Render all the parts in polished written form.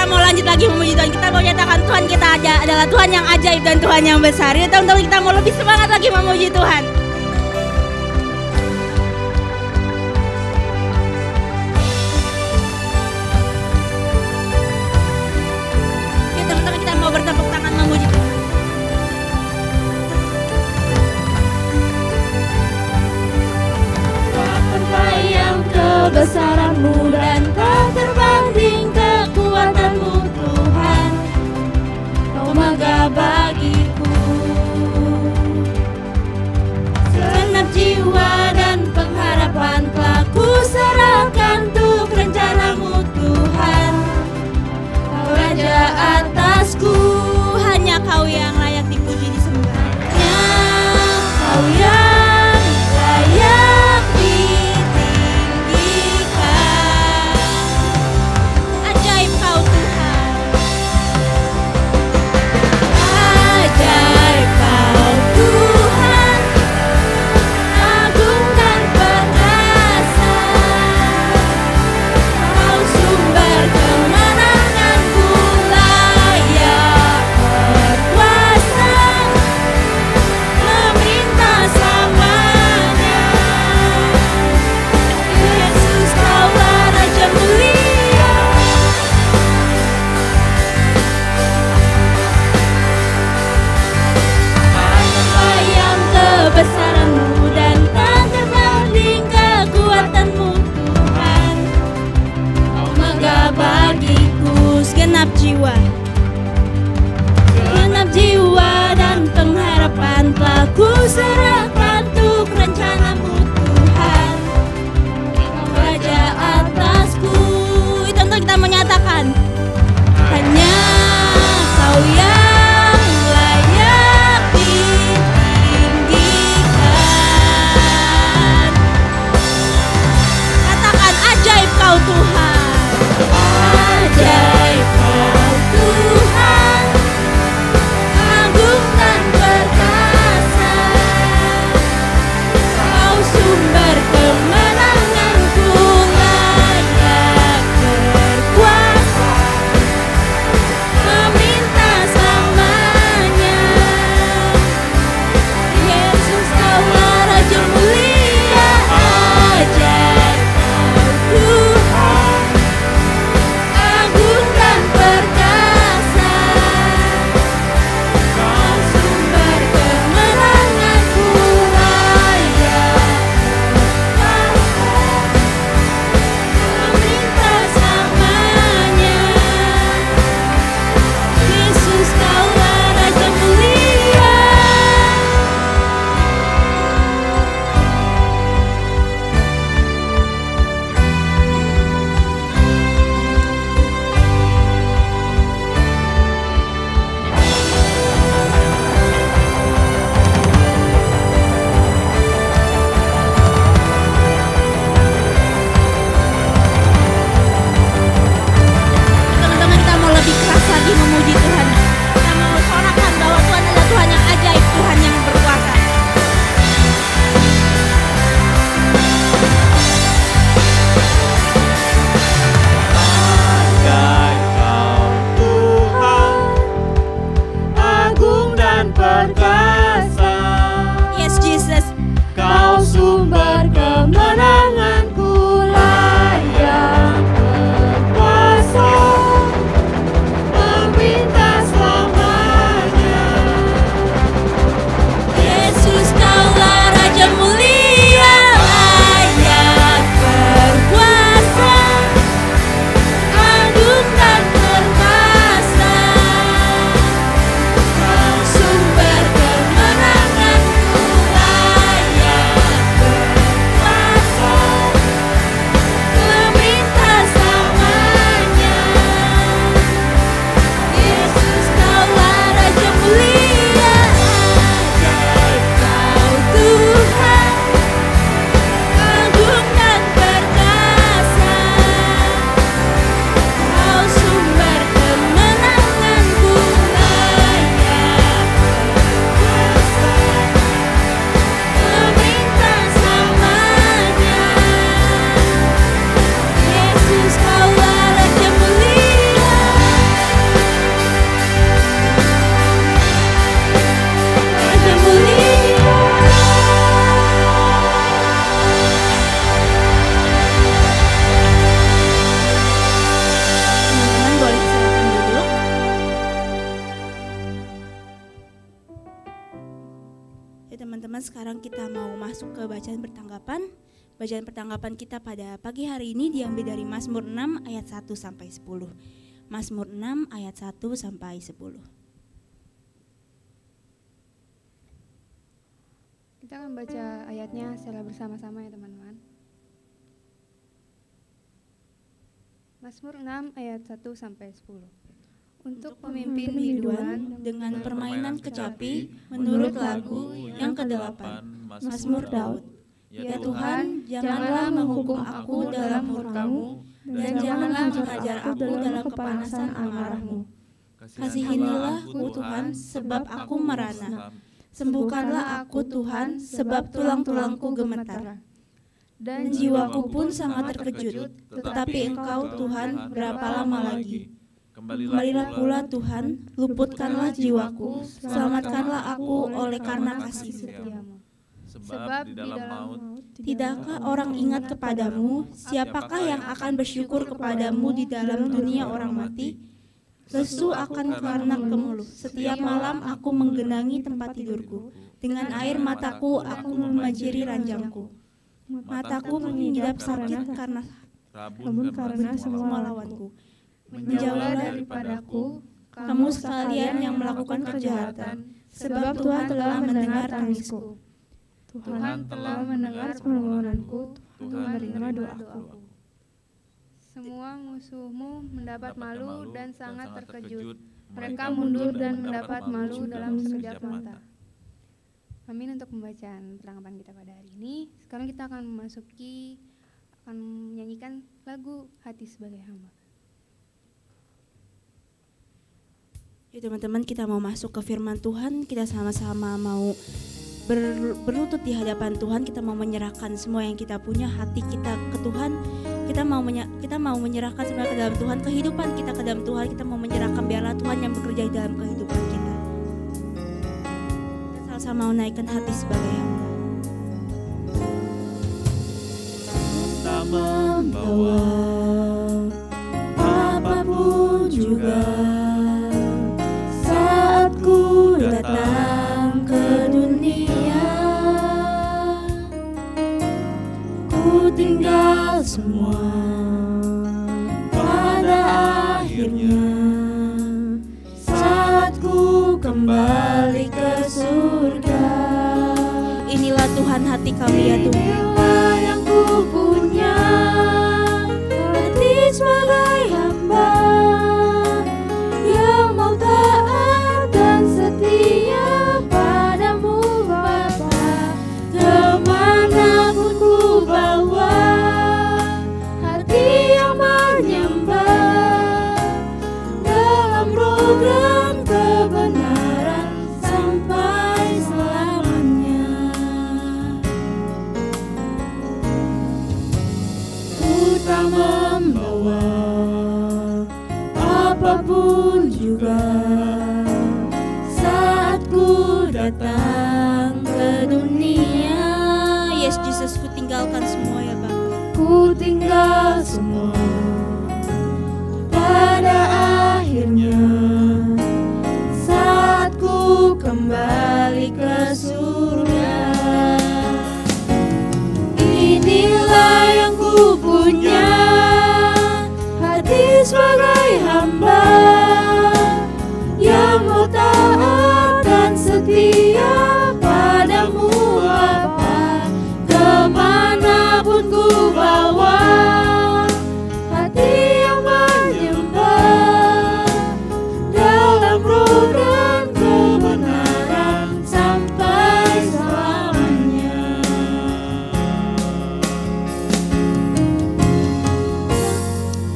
mau lanjut lagi memuji Tuhan. Kita mau nyatakan Tuhan kita adalah Tuhan yang ajaib dan Tuhan yang besar. Yuk teman-teman, kita mau lebih semangat lagi memuji Tuhan. Yuk teman-teman, kita mau bertepuk tangan memuji Tuhan. Terbayang kebesaran-Mu dan tak terbanding kekuatan-Mu Tuhan, Kau megah bagiku. sekarang kita mau masuk ke bacaan pertanggapan. Bacaan pertanggapan kita pada pagi hari ini diambil dari Mazmur 6 ayat 1 sampai 10. Mazmur 6 ayat 1 sampai 10. Kita akan baca ayatnya secara bersama-sama ya teman-teman. Mazmur 6 ayat 1 sampai 10. Untuk pemimpin biduan dengan permainan kecapi menurut lagu yang ke-8, Mazmur Daud. Ya Tuhan, janganlah menghukum aku dalam murka-Mu, dan janganlah mengajar aku dalam kepanasan amarah-Mu. Kasihinilah aku Tuhan, sebab aku merana. Sembuhkanlah aku Tuhan, sebab tulang-tulangku gemetar. Dan jiwaku pun sangat terkejut, tetapi Engkau Tuhan berapa lama lagi? Kembalilah pula Tuhan, luputkanlah jiwaku, selamatkanlah aku oleh karena kasih setiamu. Sebab di dalam maut Tidakkah orang ingat kepadamu? Siapakah yang akan bersyukur kepadamu di dalam dunia orang mati? Lesu akan karena kemulut. Setiap malam aku menggenangi tempat tidurku. Dengan air mataku aku membanjiri ranjangku. Mataku mengidap sakit karena semua lawanku. Menjauhlah daripadaku, kamu sekalian yang melakukan kejahatan, sebab Tuhan telah mendengar tangisku. Tuhan telah mendengar permohonanku, Tuhan menerima doaku. Semua musuhmu mendapat malu dan sangat terkejut. Mereka mundur dan mendapat malu dalam sekejap mata. Amin untuk pembacaan pertanggapan kita pada hari ini. Sekarang kita akan menyanyikan lagu Hati Sebagai Hamba. Ya teman-teman, kita mau masuk ke firman Tuhan. Kita sama-sama mau berlutut di hadapan Tuhan. Kita mau menyerahkan semua yang kita punya, hati kita ke Tuhan. Kita mau menyerahkan semua ke dalam Tuhan, kehidupan kita ke dalam Tuhan. Kita mau menyerahkan, biarlah Tuhan yang bekerja di dalam kehidupan kita. Kita sama-sama mau naikkan hati sebagai hamba. Tak membawa apapun juga saat ku datang ke dunia. Ku tinggal semua, pada akhirnya saat ku kembali ke surga. Inilah Tuhan hati kami ya Tuhan. Inilah yang ku punya, hati sebagai hamba yang mau taat dan setia padamu Bapa. Kemanapun ku bawa hati yang menyembah dalam roh dan kebenaran sampai selamanya. Ku tak membawa apapun juga saat ku datang ke dunia. Yes Jesus, ku tinggalkan semua ya Bapa. Ku tinggal semua, pada akhirnya saat ku kembali ke surga. Inilah yang ku punya, hati sebagai hamba yang mau taat dan setia padamu Bapa. Kemanapun ku bawa hati yang menyembah dalam roh dan kebenaran sampai selamanya.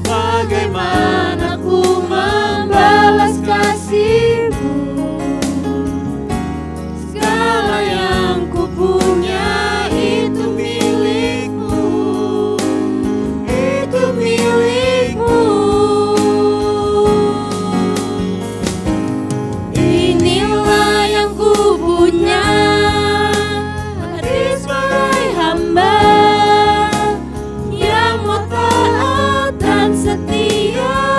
Bagaimana ku membalas kasih-Mu? Segala yang ku punya itu milik-Mu, itu milik-Mu. Inilah yang ku punya, hati sebagai hamba yang mau taat dan setia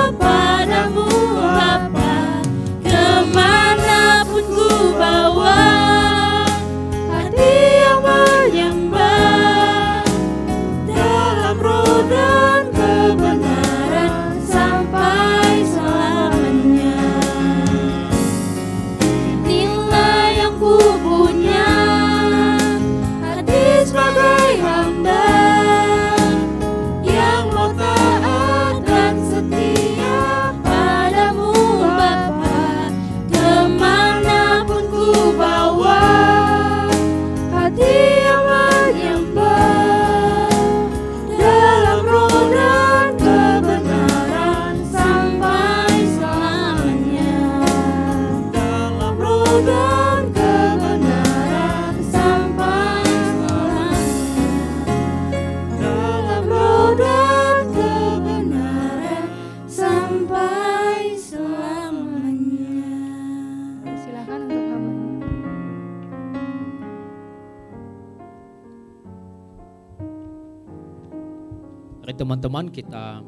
Mari teman-teman kita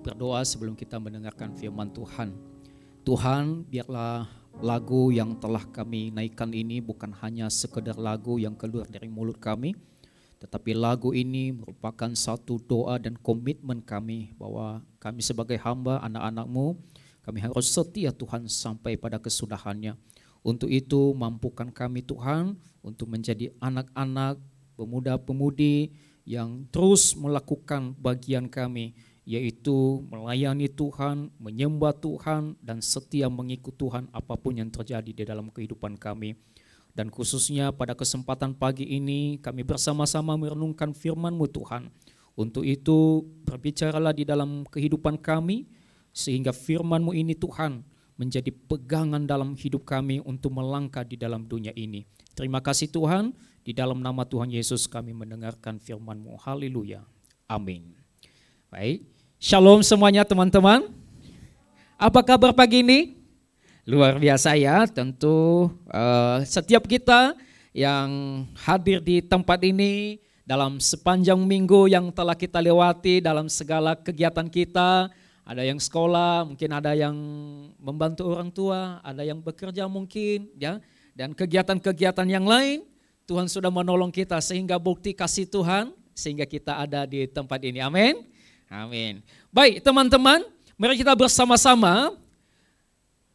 berdoa sebelum kita mendengarkan firman Tuhan. Tuhan, biarlah lagu yang telah kami naikkan ini bukan hanya sekedar lagu yang keluar dari mulut kami, tetapi lagu ini merupakan satu doa dan komitmen kami bahwa kami sebagai hamba anak-anak-Mu, kami harus setia Tuhan sampai pada kesudahannya. Untuk itu mampukan kami Tuhan untuk menjadi anak-anak, pemuda-pemudi yang terus melakukan bagian kami, yaitu melayani Tuhan, menyembah Tuhan, dan setia mengikut Tuhan apapun yang terjadi di dalam kehidupan kami. Dan khususnya pada kesempatan pagi ini kami bersama-sama merenungkan firman-Mu Tuhan. Untuk itu berbicaralah di dalam kehidupan kami, sehingga firman-Mu ini Tuhan menjadi pegangan dalam hidup kami untuk melangkah di dalam dunia ini. Terima kasih Tuhan, di dalam nama Tuhan Yesus kami mendengarkan firman-Mu. Haleluya. Amin. Baik, shalom semuanya teman-teman. Apa kabar pagi ini? Luar biasa ya, tentu setiap kita yang hadir di tempat ini dalam sepanjang minggu yang telah kita lewati dalam segala kegiatan kita. Ada yang sekolah, mungkin ada yang membantu orang tua, ada yang bekerja mungkin, ya, dan kegiatan-kegiatan yang lain. Tuhan sudah menolong kita sehingga bukti kasih Tuhan sehingga kita ada di tempat ini. Amin. Amin. Baik teman-teman, mari kita bersama-sama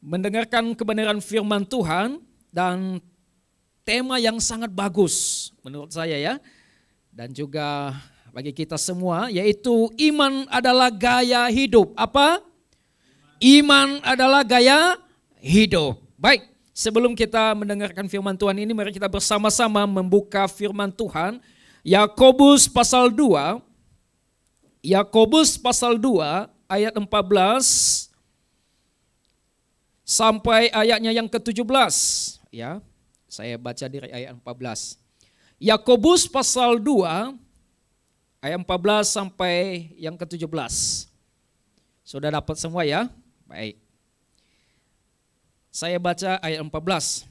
mendengarkan kebenaran firman Tuhan dan tema yang sangat bagus menurut saya ya. Dan juga bagi kita semua, yaitu iman adalah gaya hidup. Apa? Iman adalah gaya hidup. Baik, sebelum kita mendengarkan firman Tuhan ini, mari kita bersama-sama membuka firman Tuhan. Yakobus pasal 2, Yakobus pasal 2 ayat 14 sampai ayatnya yang ke-17. Ya, saya baca dari ayat 14. Yakobus pasal 2 ayat 14 sampai yang ke-17. Sudah dapat semua ya? Baik. Saya baca ayat 14.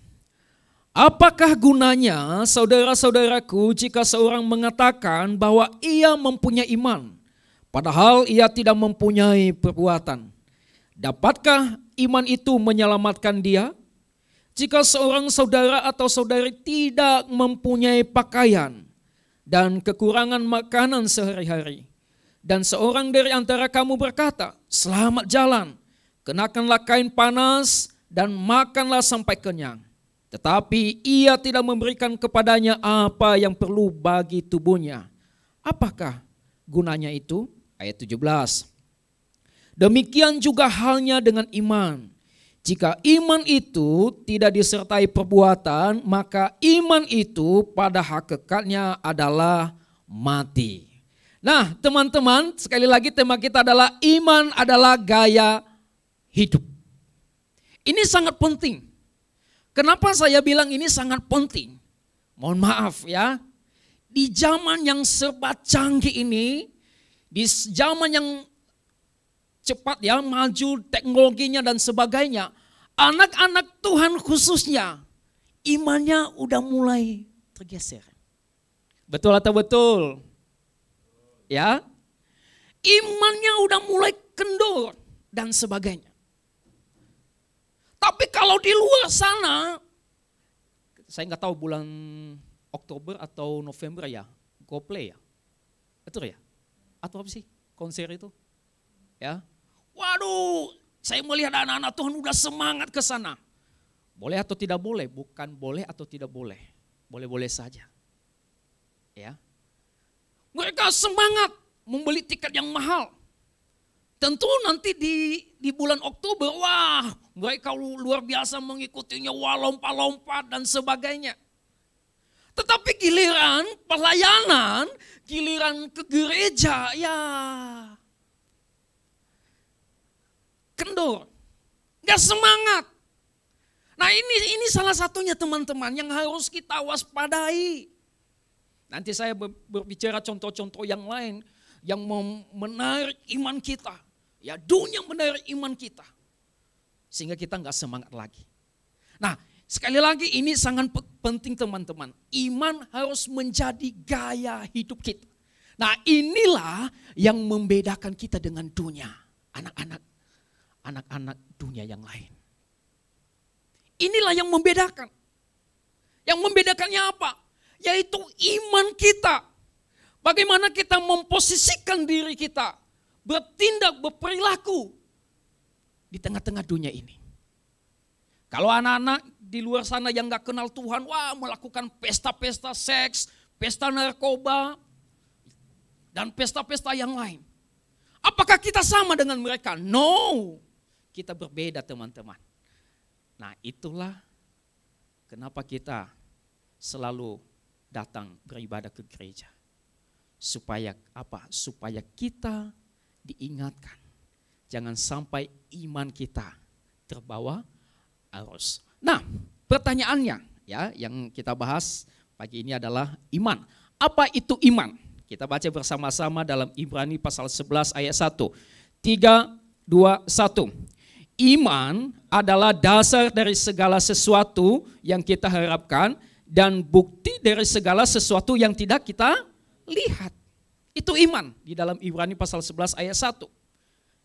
Apakah gunanya saudara-saudaraku jika seorang mengatakan bahwa ia mempunyai iman, padahal ia tidak mempunyai perbuatan? Dapatkah iman itu menyelamatkan dia? Jika seorang saudara atau saudari tidak mempunyai pakaian dan kekurangan makanan sehari-hari, dan seorang dari antara kamu berkata, selamat jalan, kenakanlah kain panas dan makanlah sampai kenyang, tetapi ia tidak memberikan kepadanya apa yang perlu bagi tubuhnya, apakah gunanya itu? Ayat 17. Demikian juga halnya dengan iman. Jika iman itu tidak disertai perbuatan, maka iman itu pada hakikatnya adalah mati. Nah teman-teman, sekali lagi tema kita adalah iman adalah gaya hidup. Ini sangat penting. Kenapa saya bilang ini sangat penting? Mohon maaf ya, di zaman yang serba canggih ini, di zaman yang cepat ya, maju teknologinya dan sebagainya, anak-anak Tuhan khususnya imannya udah mulai tergeser. Betul atau betul? Ya, imannya udah mulai kendor dan sebagainya. Tapi kalau di luar sana, saya nggak tahu bulan Oktober atau November ya, GoPlay ya, betul ya? Atau apa sih konser itu? Ya, waduh, saya melihat anak-anak Tuhan udah semangat ke sana. Boleh atau tidak boleh? Bukan boleh atau tidak boleh. Boleh-boleh saja. Ya. Mereka semangat membeli tiket yang mahal. Tentu nanti di bulan Oktober, wah mereka luar biasa mengikutinya, wah lompat-lompat dan sebagainya. Tetapi giliran pelayanan, giliran ke gereja, ya kendor, gak semangat. Nah ini salah satunya teman-teman yang harus kita waspadai. Nanti saya berbicara contoh-contoh yang lain yang menarik iman kita. Ya dunia menarik iman kita. Sehingga kita gak semangat lagi. Nah sekali lagi ini sangat penting teman-teman. Iman harus menjadi gaya hidup kita. Nah, inilah yang membedakan kita dengan dunia, anak-anak dunia yang lain. Inilah yang membedakan. Yang membedakannya apa? Yaitu iman kita. Bagaimana kita memposisikan diri kita, bertindak, berperilaku di tengah-tengah dunia ini. Kalau anak-anak di luar sana yang gak kenal Tuhan, wah melakukan pesta-pesta seks, pesta narkoba, dan pesta-pesta yang lain. Apakah kita sama dengan mereka? No, kita berbeda teman-teman. Nah itulah kenapa kita selalu datang beribadah ke gereja. Supaya apa? Supaya kita diingatkan. Jangan sampai iman kita terbawa arus. Nah, pertanyaannya ya yang kita bahas pagi ini adalah iman. Apa itu iman? Kita baca bersama-sama dalam Ibrani pasal 11 ayat 1. 3, 2, 1. Iman adalah dasar dari segala sesuatu yang kita harapkan dan bukti dari segala sesuatu yang tidak kita lihat. Itu iman di dalam Ibrani pasal 11 ayat 1.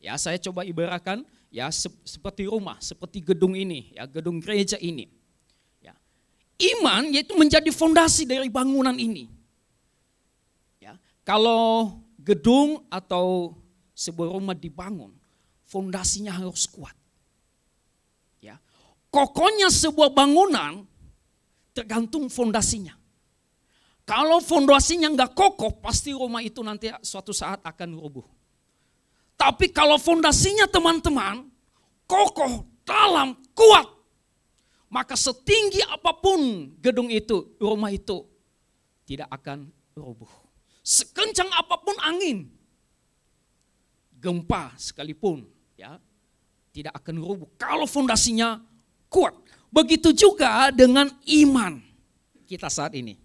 Ya, saya coba ibaratkan ya seperti rumah, seperti gedung ini, ya gedung gereja ini. Ya. Iman yaitu menjadi fondasi dari bangunan ini. Ya. Kalau gedung atau sebuah rumah dibangun, fondasinya harus kuat. Ya. Kokohnya sebuah bangunan tergantung fondasinya. Kalau fondasinya nggak kokoh, pasti rumah itu nanti suatu saat akan rubuh. Tapi kalau fondasinya teman-teman, kokoh, dalam, kuat, maka setinggi apapun gedung itu, rumah itu tidak akan rubuh. Sekencang apapun angin, gempa sekalipun, ya tidak akan rubuh. Kalau fondasinya kuat. Begitu juga dengan iman kita saat ini.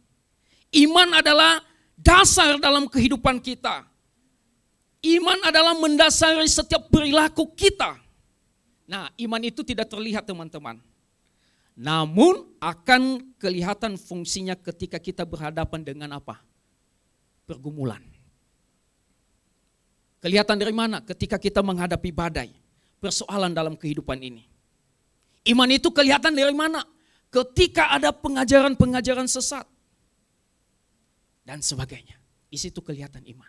Iman adalah dasar dalam kehidupan kita. Iman adalah mendasari setiap perilaku kita. Nah, iman itu tidak terlihat teman-teman. Namun akan kelihatan fungsinya ketika kita berhadapan dengan apa? Pergumulan. Kelihatan dari mana? Ketika kita menghadapi badai, persoalan dalam kehidupan ini. Iman itu kelihatan dari mana? Ketika ada pengajaran-pengajaran sesat. Dan sebagainya. Di situ kelihatan iman.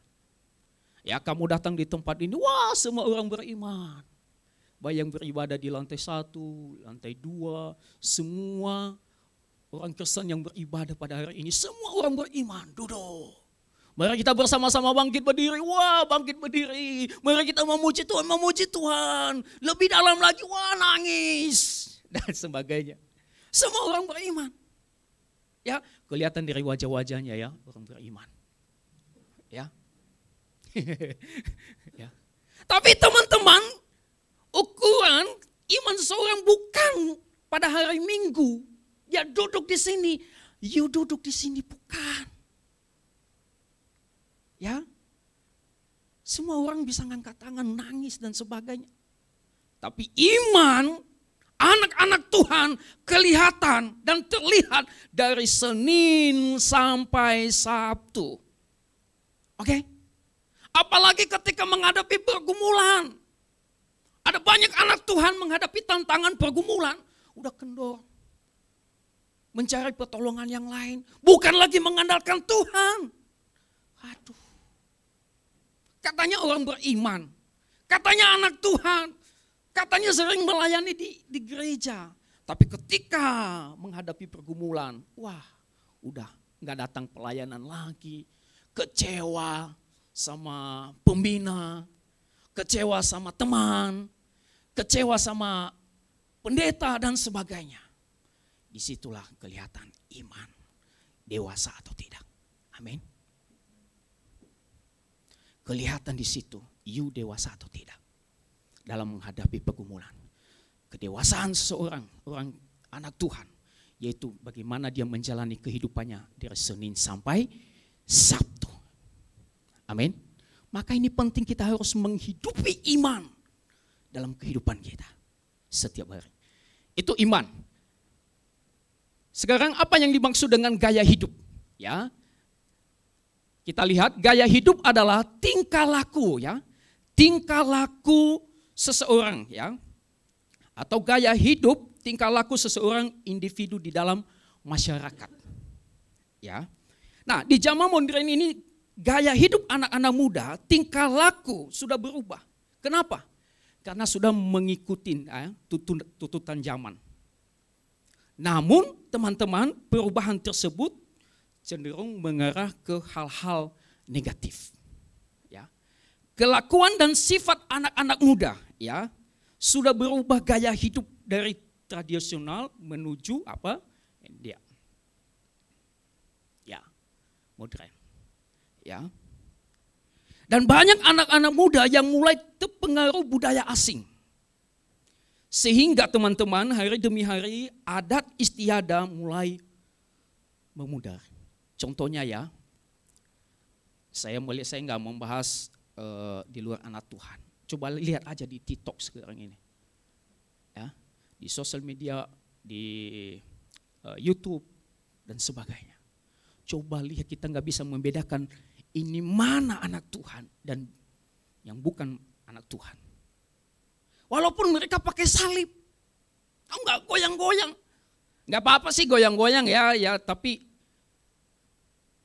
Ya, kamu datang di tempat ini, wah semua orang beriman. Baik yang beribadah di lantai 1, lantai 2, semua orang Kristen yang beribadah pada hari ini, semua orang beriman, duduk. Mari kita bersama-sama bangkit berdiri, wah bangkit berdiri. Mari kita memuji Tuhan. Lebih dalam lagi, wah nangis. Dan sebagainya. Semua orang beriman. Ya, kelihatan dari wajah-wajahnya ya, orang beriman. Ya. Ya. Tapi teman-teman, ukuran iman seorang bukan pada hari Minggu. Dia duduk di sini, you duduk di sini, bukan. Ya. Semua orang bisa ngangkat tangan, nangis dan sebagainya. Tapi iman anak-anak Tuhan kelihatan dan terlihat dari Senin sampai Sabtu. Oke? Apalagi ketika menghadapi pergumulan. Ada banyak anak Tuhan menghadapi tantangan pergumulan. Udah kendor. Mencari pertolongan yang lain. Bukan lagi mengandalkan Tuhan. Aduh. Katanya orang beriman. Katanya anak Tuhan. Katanya sering melayani di gereja. Tapi ketika menghadapi pergumulan, wah udah gak datang pelayanan lagi. Kecewa sama pembina, kecewa sama teman, kecewa sama pendeta dan sebagainya. Disitulah kelihatan iman, dewasa atau tidak. Amin. Kelihatan di situ, you dewasa atau tidak. Dalam menghadapi pergumulan. Kedewasaan seseorang, orang anak Tuhan, yaitu bagaimana dia menjalani kehidupannya dari Senin sampai Sabtu. Amin. Maka ini penting, kita harus menghidupi iman dalam kehidupan kita setiap hari. Itu iman. Sekarang apa yang dimaksud dengan gaya hidup? Ya. Kita lihat gaya hidup adalah tingkah laku ya. Tingkah laku seseorang ya. Atau gaya hidup, tingkah laku seseorang individu di dalam masyarakat. Ya. Nah, di zaman modern ini gaya hidup anak-anak muda, tingkah laku sudah berubah. Kenapa? Karena sudah mengikuti tuntutan zaman. Namun teman-teman, perubahan tersebut cenderung mengarah ke hal-hal negatif. Ya. Kelakuan dan sifat anak-anak muda ya sudah berubah gaya hidup dari tradisional menuju apa? Dia. Ya, modern. Ya. Dan banyak anak-anak muda yang mulai terpengaruh budaya asing. Sehingga teman-teman hari demi hari adat istiadat mulai memudar. Contohnya ya, saya nggak membahas di luar anak Tuhan. Coba lihat aja di TikTok sekarang ini, ya, di sosial media, di YouTube dan sebagainya. Coba lihat, kita nggak bisa membedakan ini mana anak Tuhan dan yang bukan anak Tuhan. Walaupun mereka pakai salib, tahu nggak, goyang-goyang, nggak apa-apa sih goyang-goyang ya, tapi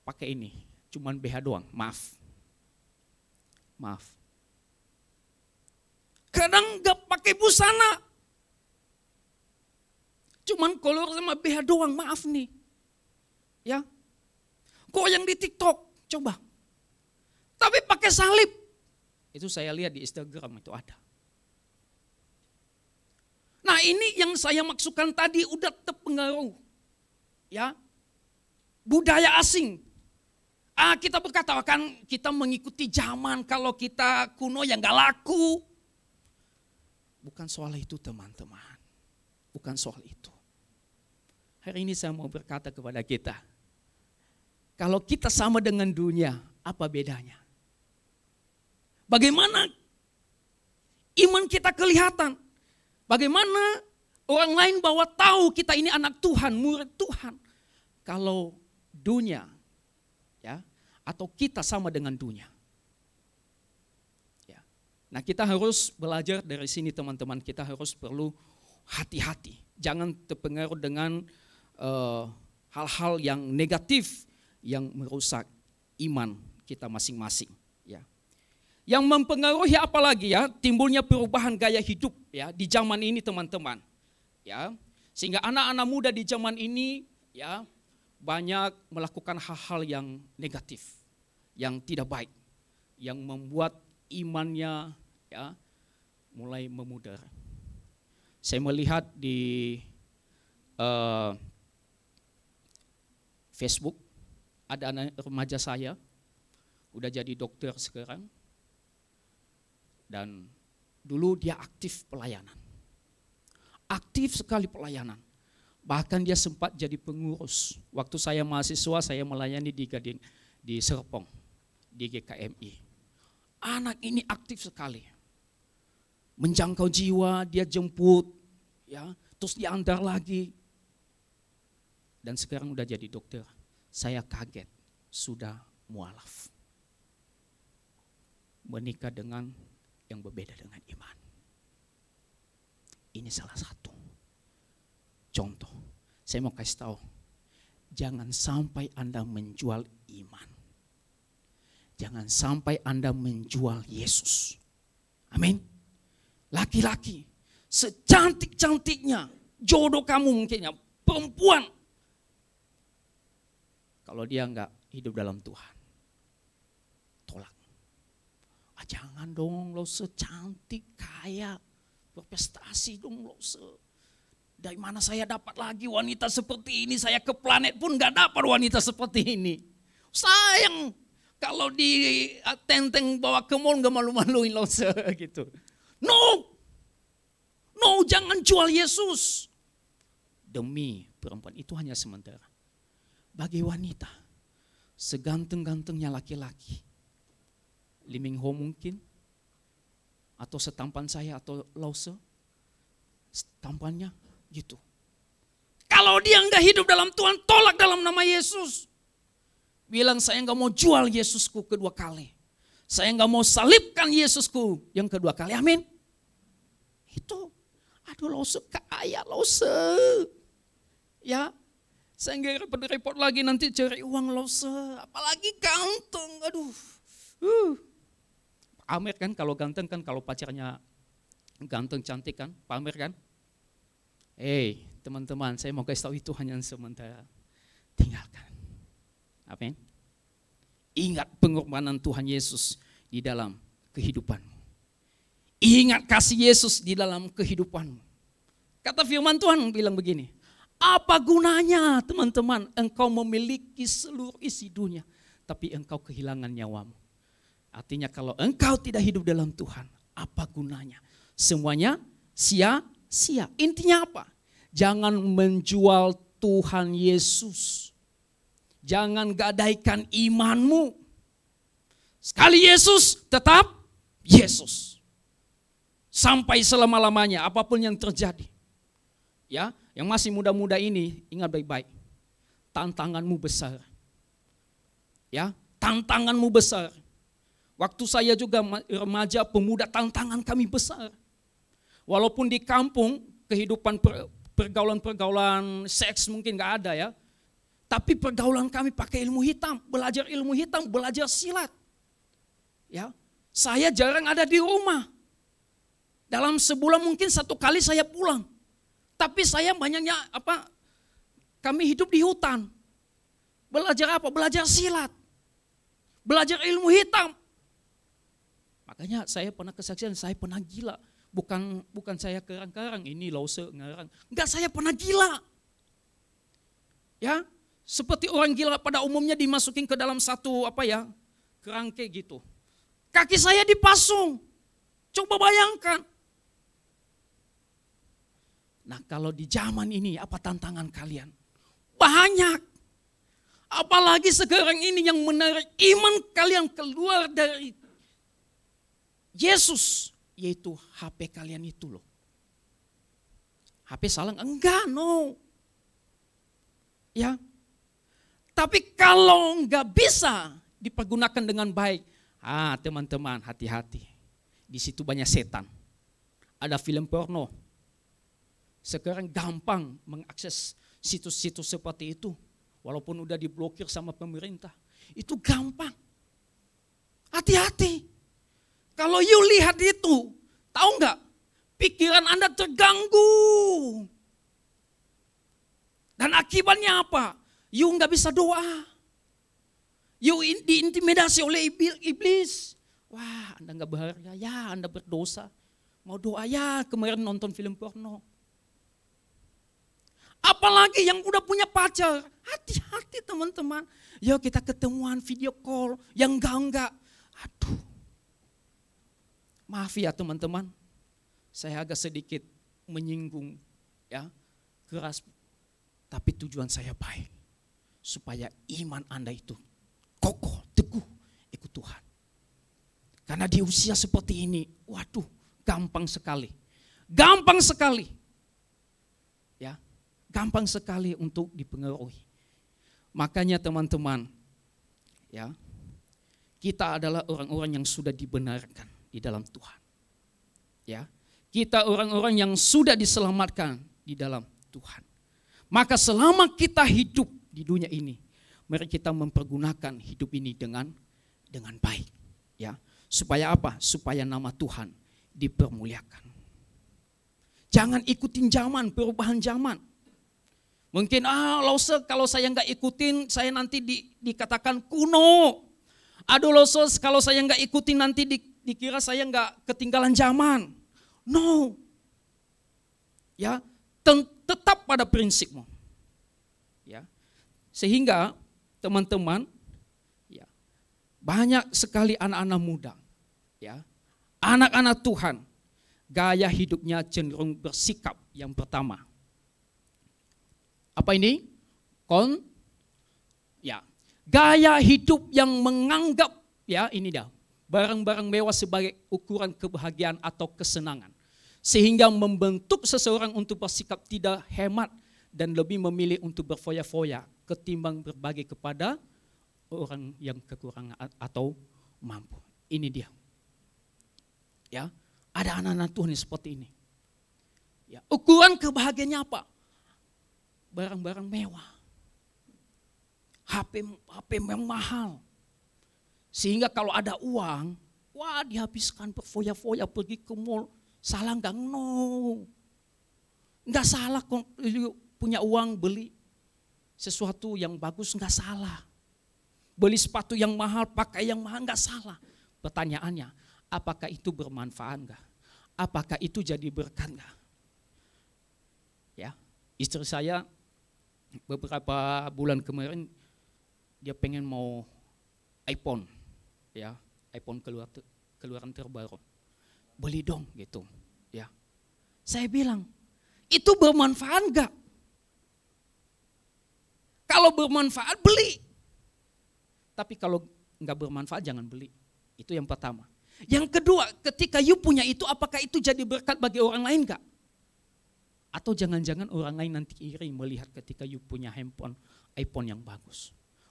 pakai ini, cuman BH doang, maaf. Kadang nggak pakai busana, cuman kolor sama BH doang, maaf nih. Ya, goyang di TikTok, coba. Tapi pakai salib, itu saya lihat di Instagram itu ada. Nah, ini yang saya maksudkan tadi, udah terpengaruh, ya, budaya asing. Kita berkata kan kita mengikuti zaman, kalau kita kuno ya nggak laku. Bukan soal itu teman-teman, bukan soal itu. Hari ini saya mau berkata kepada kita, kalau kita sama dengan dunia, apa bedanya? Bagaimana iman kita kelihatan? Bagaimana orang lain bahwa tahu kita ini anak Tuhan, murid Tuhan? Kalau dunia, ya, atau kita sama dengan dunia. Ya. Nah, kita harus belajar dari sini teman-teman, kita harus perlu hati-hati. Jangan terpengaruh dengan hal-hal yang negatif yang merusak iman kita masing-masing. Ya. Yang mempengaruhi apalagi ya, timbulnya perubahan gaya hidup ya di zaman ini teman-teman. Ya. Sehingga anak-anak muda di zaman ini ya banyak melakukan hal-hal yang negatif, yang tidak baik, yang membuat imannya ya mulai memudar. Saya melihat di Facebook ada anak remaja saya, udah jadi dokter sekarang, dan dulu dia aktif pelayanan, aktif sekali pelayanan. Bahkan dia sempat jadi pengurus. Waktu saya mahasiswa, saya melayani di Serpong, di GKMI. Anak ini aktif sekali. Menjangkau jiwa, dia jemput, ya, terus diantar lagi. Dan sekarang udah jadi dokter. Saya kaget, sudah mualaf. Menikah dengan yang berbeda dengan iman. Ini salah satu contoh. Saya mau kasih tahu, jangan sampai Anda menjual iman. Jangan sampai Anda menjual Yesus. Amin. Laki-laki, secantik-cantiknya, jodoh kamu mungkinnya, perempuan, kalau dia enggak hidup dalam Tuhan, tolak. Jangan dong lo secantik, kaya, berprestasi dong lo dari mana saya dapat lagi wanita seperti ini? Saya ke planet pun gak dapat wanita seperti ini. Sayang kalau di tenteng bawa ke mall gak malu-maluin lo gitu. No, jangan jual Yesus demi perempuan, itu hanya sementara. Bagi wanita, seganteng-gantengnya laki-laki, Lee Min Ho mungkin, atau setampan saya atau Lause, tampannya gitu. Kalau dia enggak hidup dalam Tuhan, tolak dalam nama Yesus. bilang saya nggak mau jual Yesusku kedua kali. Saya nggak mau salibkan Yesusku yang kedua kali. Amin. Itu, aduh lose kaya lose. Ya, saya nggak repot-repot lagi nanti cari uang lose. Apalagi ganteng, aduh. Pamer kan, kalau ganteng kan, kalau pacarnya ganteng cantik kan, pamer kan. Teman-teman, saya mau kasih tahu itu hanya sementara. Tinggalkan. Amin. Ingat pengorbanan Tuhan Yesus di dalam kehidupanmu. Ingat kasih Yesus di dalam kehidupanmu. Kata firman Tuhan bilang begini, apa gunanya teman-teman engkau memiliki seluruh isi dunia, tapi engkau kehilangan nyawamu. Artinya kalau engkau tidak hidup dalam Tuhan, apa gunanya? Semuanya sia-sia. Intinya apa? Jangan menjual Tuhan Yesus. Jangan gadaikan imanmu. Sekali Yesus, tetap Yesus. Sampai selama-lamanya, apapun yang terjadi. Ya, yang masih muda-muda ini, ingat baik-baik. Tantanganmu besar. Ya, tantanganmu besar. Waktu saya juga remaja, pemuda, tantangan kami besar. Walaupun di kampung, kehidupan pergaulan-pergaulan seks mungkin gak ada ya. Tapi pergaulan kami pakai ilmu hitam, belajar silat. Ya, saya jarang ada di rumah. Dalam sebulan mungkin 1 kali saya pulang. Tapi saya banyaknya kami hidup di hutan. Belajar apa? Belajar silat. Belajar ilmu hitam. Makanya saya pernah kesaksian, saya pernah gila. Bukan saya karang-karang, ini lause ngarang. Enggak, saya pernah gila. Ya, seperti orang gila pada umumnya dimasukin ke dalam satu kerangke gitu. Kaki saya dipasung. Coba bayangkan. Nah, kalau di zaman ini apa tantangan kalian? Banyak. Apalagi sekarang ini yang menarik iman kalian keluar dari Yesus, yaitu HP kalian itu loh. HP salah? Enggak, no. Ya. Tapi kalau enggak bisa dipergunakan dengan baik, teman-teman hati-hati. Di situ banyak setan. Ada film porno. Sekarang gampang mengakses situs-situs seperti itu. Walaupun udah diblokir sama pemerintah. Itu gampang. Hati-hati. Kalau you lihat itu, tahu nggak? Pikiran Anda terganggu. Dan akibatnya apa? You nggak bisa doa. You diintimidasi oleh iblis. Wah, Anda nggak berharga, ya Anda berdosa. Mau doa ya, kemarin nonton film porno. Apalagi yang udah punya pacar. Hati-hati teman-teman. Yuk kita ketemuan video call. Yang enggak. Aduh. Maaf ya teman-teman. Saya agak sedikit menyinggung. Ya, keras. Tapi tujuan saya baik. Supaya iman Anda itu kokoh, teguh ikut Tuhan. Karena di usia seperti ini, waduh, gampang sekali. Gampang sekali. Ya, gampang sekali untuk dipengaruhi. Makanya teman-teman, ya, kita adalah orang-orang yang sudah dibenarkan di dalam Tuhan. Ya, kita orang-orang yang sudah diselamatkan di dalam Tuhan. Maka selama kita hidup di dunia ini, mari kita mempergunakan hidup ini dengan baik. Ya, supaya apa? Supaya nama Tuhan dipermuliakan. Jangan ikutin zaman, perubahan zaman. Mungkin kalau saya nggak ikutin, saya nanti dikatakan kuno. Aduh Loses, kalau saya nggak ikutin nanti dikira saya nggak ketinggalan zaman. No. Ya, tetap pada prinsipmu. Ya. Sehingga teman-teman, ya, banyak sekali anak-anak muda, ya, anak-anak Tuhan, gaya hidupnya cenderung bersikap yang pertama. Apa ini? Gaya hidup yang menganggap, ya ini dah, barang-barang mewah sebagai ukuran kebahagiaan atau kesenangan. Sehingga membentuk seseorang untuk bersikap tidak hemat dan lebih memilih untuk berfoya-foya ketimbang berbagi kepada orang yang kekurangan atau mampu. Ini dia. Ya, ada anak-anak Tuhan yang seperti ini. Ya, ukuran kebahagiaannya apa? Barang-barang mewah. HP yang mahal. Sehingga kalau ada uang, wah dihabiskan berfoya-foya pergi ke mall. Salah enggak? No. Enggak salah punya uang beli sesuatu yang bagus, enggak salah. Beli sepatu yang mahal, pakai yang mahal, enggak salah. Pertanyaannya, apakah itu bermanfaat enggak? Apakah itu jadi berkat enggak? Ya, istri saya beberapa bulan kemarin dia pengen mau iPhone, ya, iPhone keluaran terbaru. Beli dong gitu, ya. Saya bilang, itu bermanfaat enggak? Kalau bermanfaat beli. Tapi kalau enggak bermanfaat jangan beli. Itu yang pertama. Yang kedua, ketika you punya itu, apakah itu jadi berkat bagi orang lain enggak? Atau jangan-jangan orang lain nanti iri melihat ketika you punya handphone, iPhone yang bagus.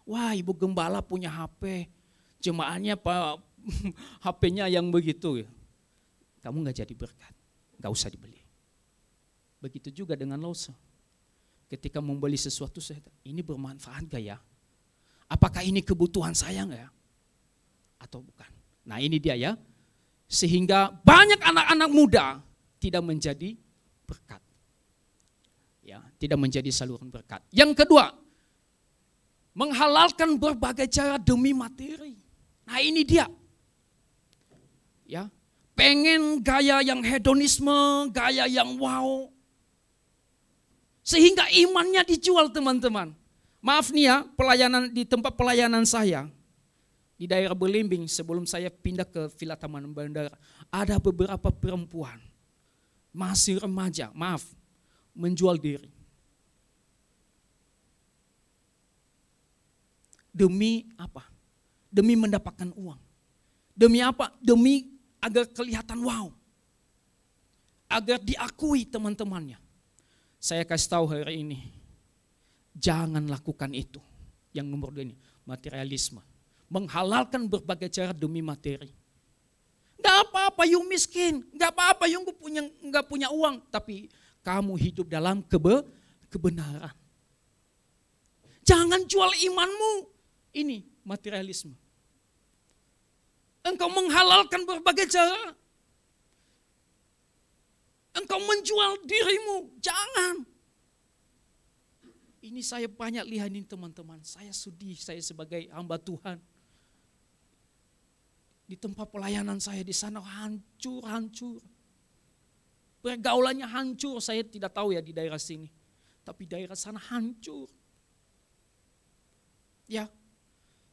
Wah, ibu gembala punya HP, jemaahnya HP-nya yang begitu. Kamu nggak jadi berkat, nggak usah dibeli. Begitu juga dengan Lose. Ketika membeli sesuatu, ini bermanfaat gak ya? Apakah ini kebutuhan saya nggak ya? Atau bukan? Nah ini dia ya. Sehingga banyak anak-anak muda tidak menjadi berkat. Ya, tidak menjadi saluran berkat. Yang kedua, menghalalkan berbagai cara demi materi. Nah ini dia. Ya, pengen gaya yang hedonisme, gaya yang wow. Sehingga imannya dijual teman-teman. Maaf nih ya, di tempat pelayanan saya di daerah Belimbing sebelum saya pindah ke Villa Taman Bandara, ada beberapa perempuan masih remaja, menjual diri. Demi apa? Demi mendapatkan uang. Demi apa? Demi agar kelihatan wow. Agar diakui teman-temannya. Saya kasih tahu hari ini, jangan lakukan itu. Yang nomor 2 ini, materialisme. Menghalalkan berbagai cara demi materi. Gak apa-apa you miskin, gak apa-apa you gak punya uang, tapi kamu hidup dalam kebenaran. Jangan jual imanmu. Ini materialisme. Engkau menghalalkan berbagai cara. Engkau menjual dirimu. Jangan. Ini saya banyak lihat ini teman-teman. Saya sedih, saya sebagai hamba Tuhan. Di tempat pelayanan saya di sana hancur. Pergaulannya hancur. Saya tidak tahu ya di daerah sini. Tapi daerah sana hancur. Ya.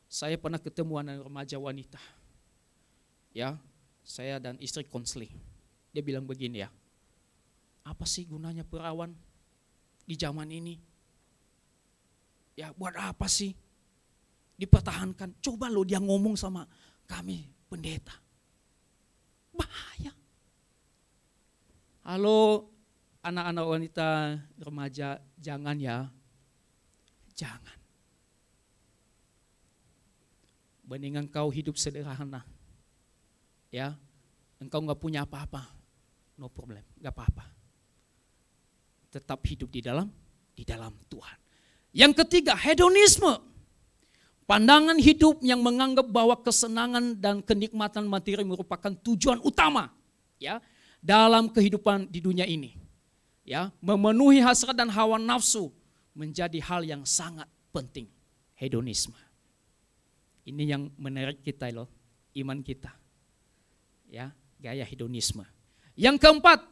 Saya pernah ketemu anak remaja wanita. Ya, saya dan istri konseling. Dia bilang begini ya, apa sih gunanya perawan di zaman ini? Ya buat apa sih dipertahankan? Coba lo dia ngomong sama kami pendeta. Bahaya. Halo anak-anak wanita remaja, jangan ya. Jangan. Bandingan kau hidup sederhana, ya, engkau nggak punya apa-apa, no problem, nggak apa-apa. Tetap hidup di dalam Tuhan. Yang ketiga, hedonisme, pandangan hidup yang menganggap bahwa kesenangan dan kenikmatan materi merupakan tujuan utama, ya, dalam kehidupan di dunia ini, ya, memenuhi hasrat dan hawa nafsu menjadi hal yang sangat penting, hedonisme. Ini yang menarik kita loh, iman kita. Ya, gaya hedonisme. Yang keempat,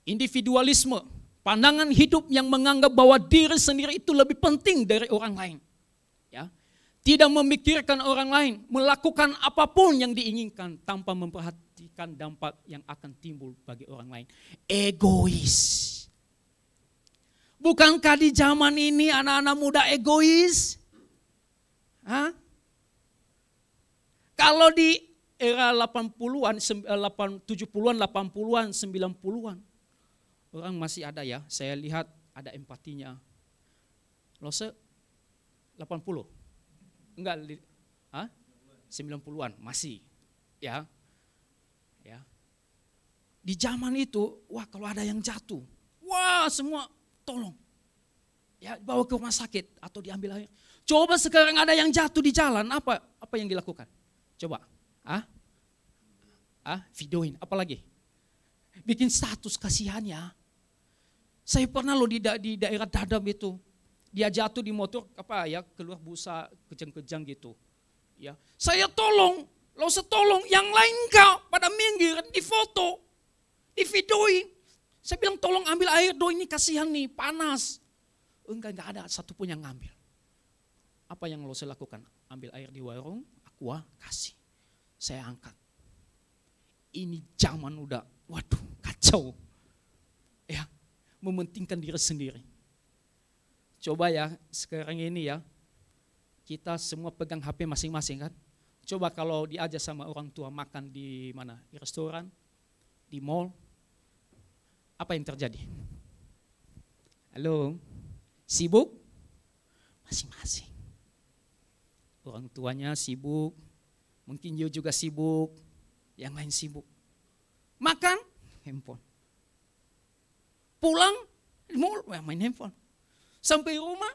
individualisme. Pandangan hidup yang menganggap bahwa diri sendiri itu lebih penting dari orang lain. Ya, tidak memikirkan orang lain, melakukan apapun yang diinginkan tanpa memperhatikan dampak yang akan timbul bagi orang lain. Egois. Bukankah di zaman ini anak-anak muda egois? Hah? Kalau di era 80-an, 70-an, 80-an, 90-an, orang masih ada ya, saya lihat ada empatinya. Lose 80? Enggak, 90-an masih. Ya. Di zaman itu, wah kalau ada yang jatuh, wah semua tolong. Ya, bawa ke rumah sakit atau diambil air. Coba sekarang ada yang jatuh di jalan, apa yang dilakukan? Coba. Videoin, apalagi? Bikin status kasihannya. Saya pernah loh di daerah Dadam itu. Dia jatuh di motor, keluar busa kejang-kejang gitu. Ya, saya tolong, yang lain enggak, pada minggir, difoto. Di videoin. Saya bilang tolong ambil air dong, ini kasihan nih, panas. Enggak ada satupun yang ngambil. Apa yang saya lakukan? Ambil air di warung, aqua, kasih. Saya angkat. Ini zaman udah, waduh kacau. Ya, mementingkan diri sendiri. Coba ya, sekarang ini ya, kita semua pegang HP masing-masing kan. Coba kalau diajak sama orang tua makan di mana? Di restoran, di mall. Apa yang terjadi? Halo, sibuk? Masing-masing. Orang tuanya sibuk, mungkin you juga sibuk, yang lain sibuk. Makan, handphone. Pulang, mall, main handphone. Sampai rumah,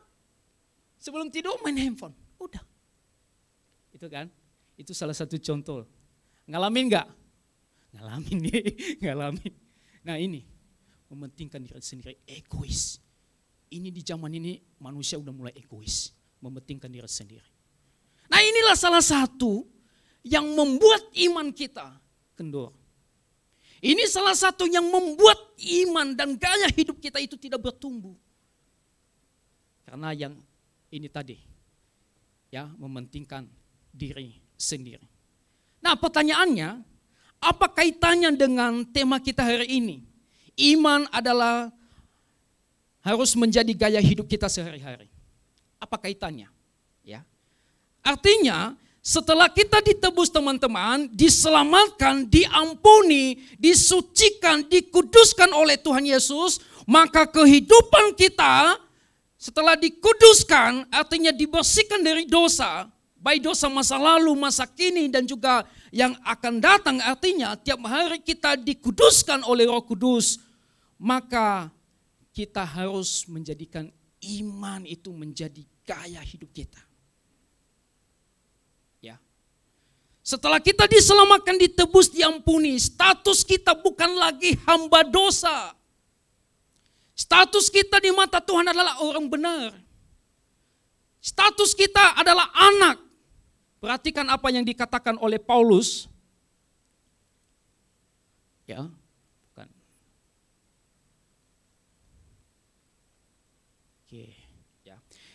sebelum tidur main handphone. Udah. Itu kan, itu salah satu contoh. Ngalamin enggak? Ngalamin nih, ngalamin. Nah ini, mementingkan diri sendiri, egois. Ini di zaman ini manusia udah mulai egois, mementingkan diri sendiri. Nah inilah salah satu yang membuat iman kita kendor. Ini salah satu yang membuat iman dan gaya hidup kita itu tidak bertumbuh. Karena yang ini tadi, ya mementingkan diri sendiri. Nah pertanyaannya, apa kaitannya dengan tema kita hari ini? Iman adalah harus menjadi gaya hidup kita sehari-hari. Apa kaitannya? Ya. Artinya setelah kita ditebus teman-teman, diselamatkan, diampuni, disucikan, dikuduskan oleh Tuhan Yesus, maka kehidupan kita setelah dikuduskan artinya dibersihkan dari dosa, baik dosa masa lalu, masa kini dan juga yang akan datang, artinya tiap hari kita dikuduskan oleh Roh Kudus. Maka kita harus menjadikan iman itu menjadi gaya hidup kita. Ya. Setelah kita diselamatkan, ditebus, diampuni, status kita bukan lagi hamba dosa. Status kita di mata Tuhan adalah orang benar. Status kita adalah anak. Perhatikan apa yang dikatakan oleh Paulus. Ya.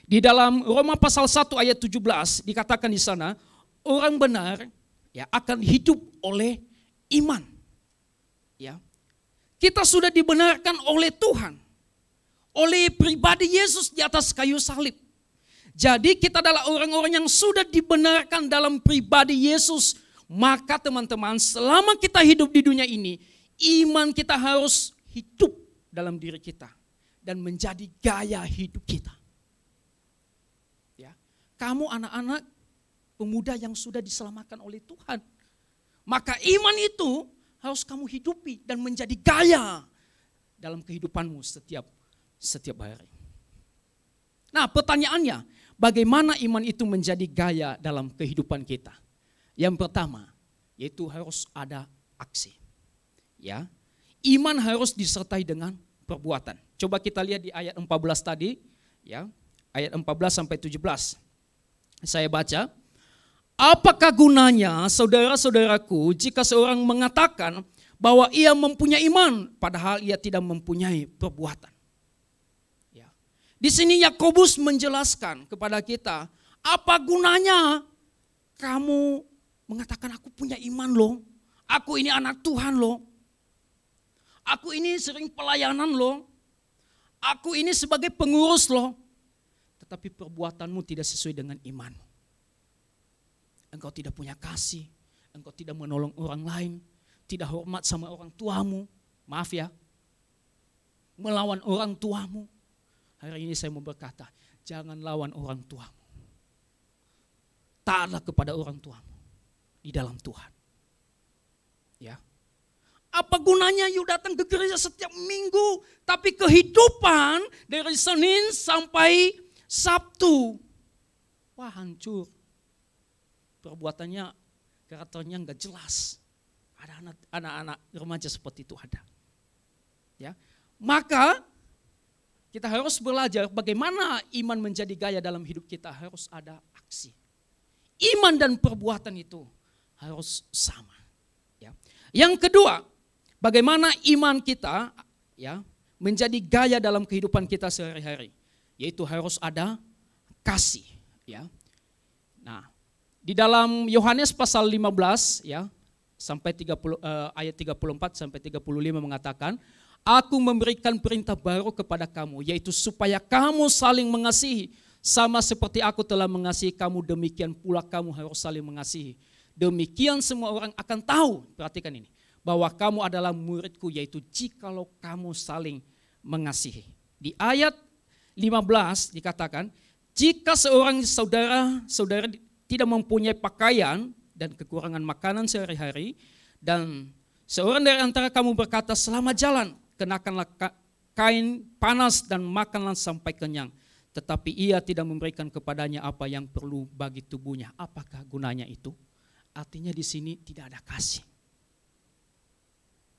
Di dalam Roma pasal 1 ayat 17 dikatakan di sana, orang benar ya akan hidup oleh iman. Ya. Kita sudah dibenarkan oleh Tuhan, oleh pribadi Yesus di atas kayu salib. Jadi kita adalah orang-orang yang sudah dibenarkan dalam pribadi Yesus. Maka teman-teman, selama kita hidup di dunia ini, iman kita harus hidup dalam diri kita dan menjadi gaya hidup kita. Kamu anak-anak pemuda yang sudah diselamatkan oleh Tuhan. Maka iman itu harus kamu hidupi dan menjadi gaya dalam kehidupanmu setiap hari. Nah pertanyaannya, bagaimana iman itu menjadi gaya dalam kehidupan kita? Yang pertama, yaitu harus ada aksi. Ya, iman harus disertai dengan perbuatan. Coba kita lihat di ayat 14 tadi, ya, ayat 14 sampai 17. Saya baca, apakah gunanya saudara-saudaraku jika seorang mengatakan bahwa ia mempunyai iman padahal ia tidak mempunyai perbuatan. Ya. Di sini Yakobus menjelaskan kepada kita, apa gunanya kamu mengatakan aku punya iman loh, aku ini anak Tuhan loh, aku ini sering pelayanan loh, aku ini sebagai pengurus loh. Tetapi perbuatanmu tidak sesuai dengan imanmu. Engkau tidak punya kasih, engkau tidak menolong orang lain, tidak hormat sama orang tuamu, maaf ya, melawan orang tuamu. Hari ini saya mau berkata, jangan lawan orang tuamu. taatlah kepada orang tuamu di dalam Tuhan. Ya. Apa gunanya you datang ke gereja setiap minggu, tapi kehidupan dari Senin sampai Sabtu, wah hancur. Perbuatannya, karakternya nggak jelas. Ada anak-anak remaja seperti itu ada. Ya, maka kita harus belajar bagaimana iman menjadi gaya dalam hidup kita. Harus ada aksi. Iman dan perbuatan itu harus sama. Ya. Yang kedua, bagaimana iman kita ya menjadi gaya dalam kehidupan kita sehari-hari. Yaitu harus ada kasih. Ya. Nah, di dalam Yohanes pasal 15 ya sampai ayat 34 sampai 35 mengatakan, aku memberikan perintah baru kepada kamu, yaitu supaya kamu saling mengasihi. Sama seperti aku telah mengasihi kamu, demikian pula kamu harus saling mengasihi. Demikian semua orang akan tahu, perhatikan ini, bahwa kamu adalah muridku, yaitu jikalau kamu saling mengasihi. Di ayat 15 dikatakan, jika seorang saudara tidak mempunyai pakaian dan kekurangan makanan sehari-hari, dan seorang dari antara kamu berkata, selamat jalan, kenakanlah kain panas dan makanlah sampai kenyang. Tetapi ia tidak memberikan kepadanya apa yang perlu bagi tubuhnya. Apakah gunanya itu? Artinya di sini tidak ada kasih.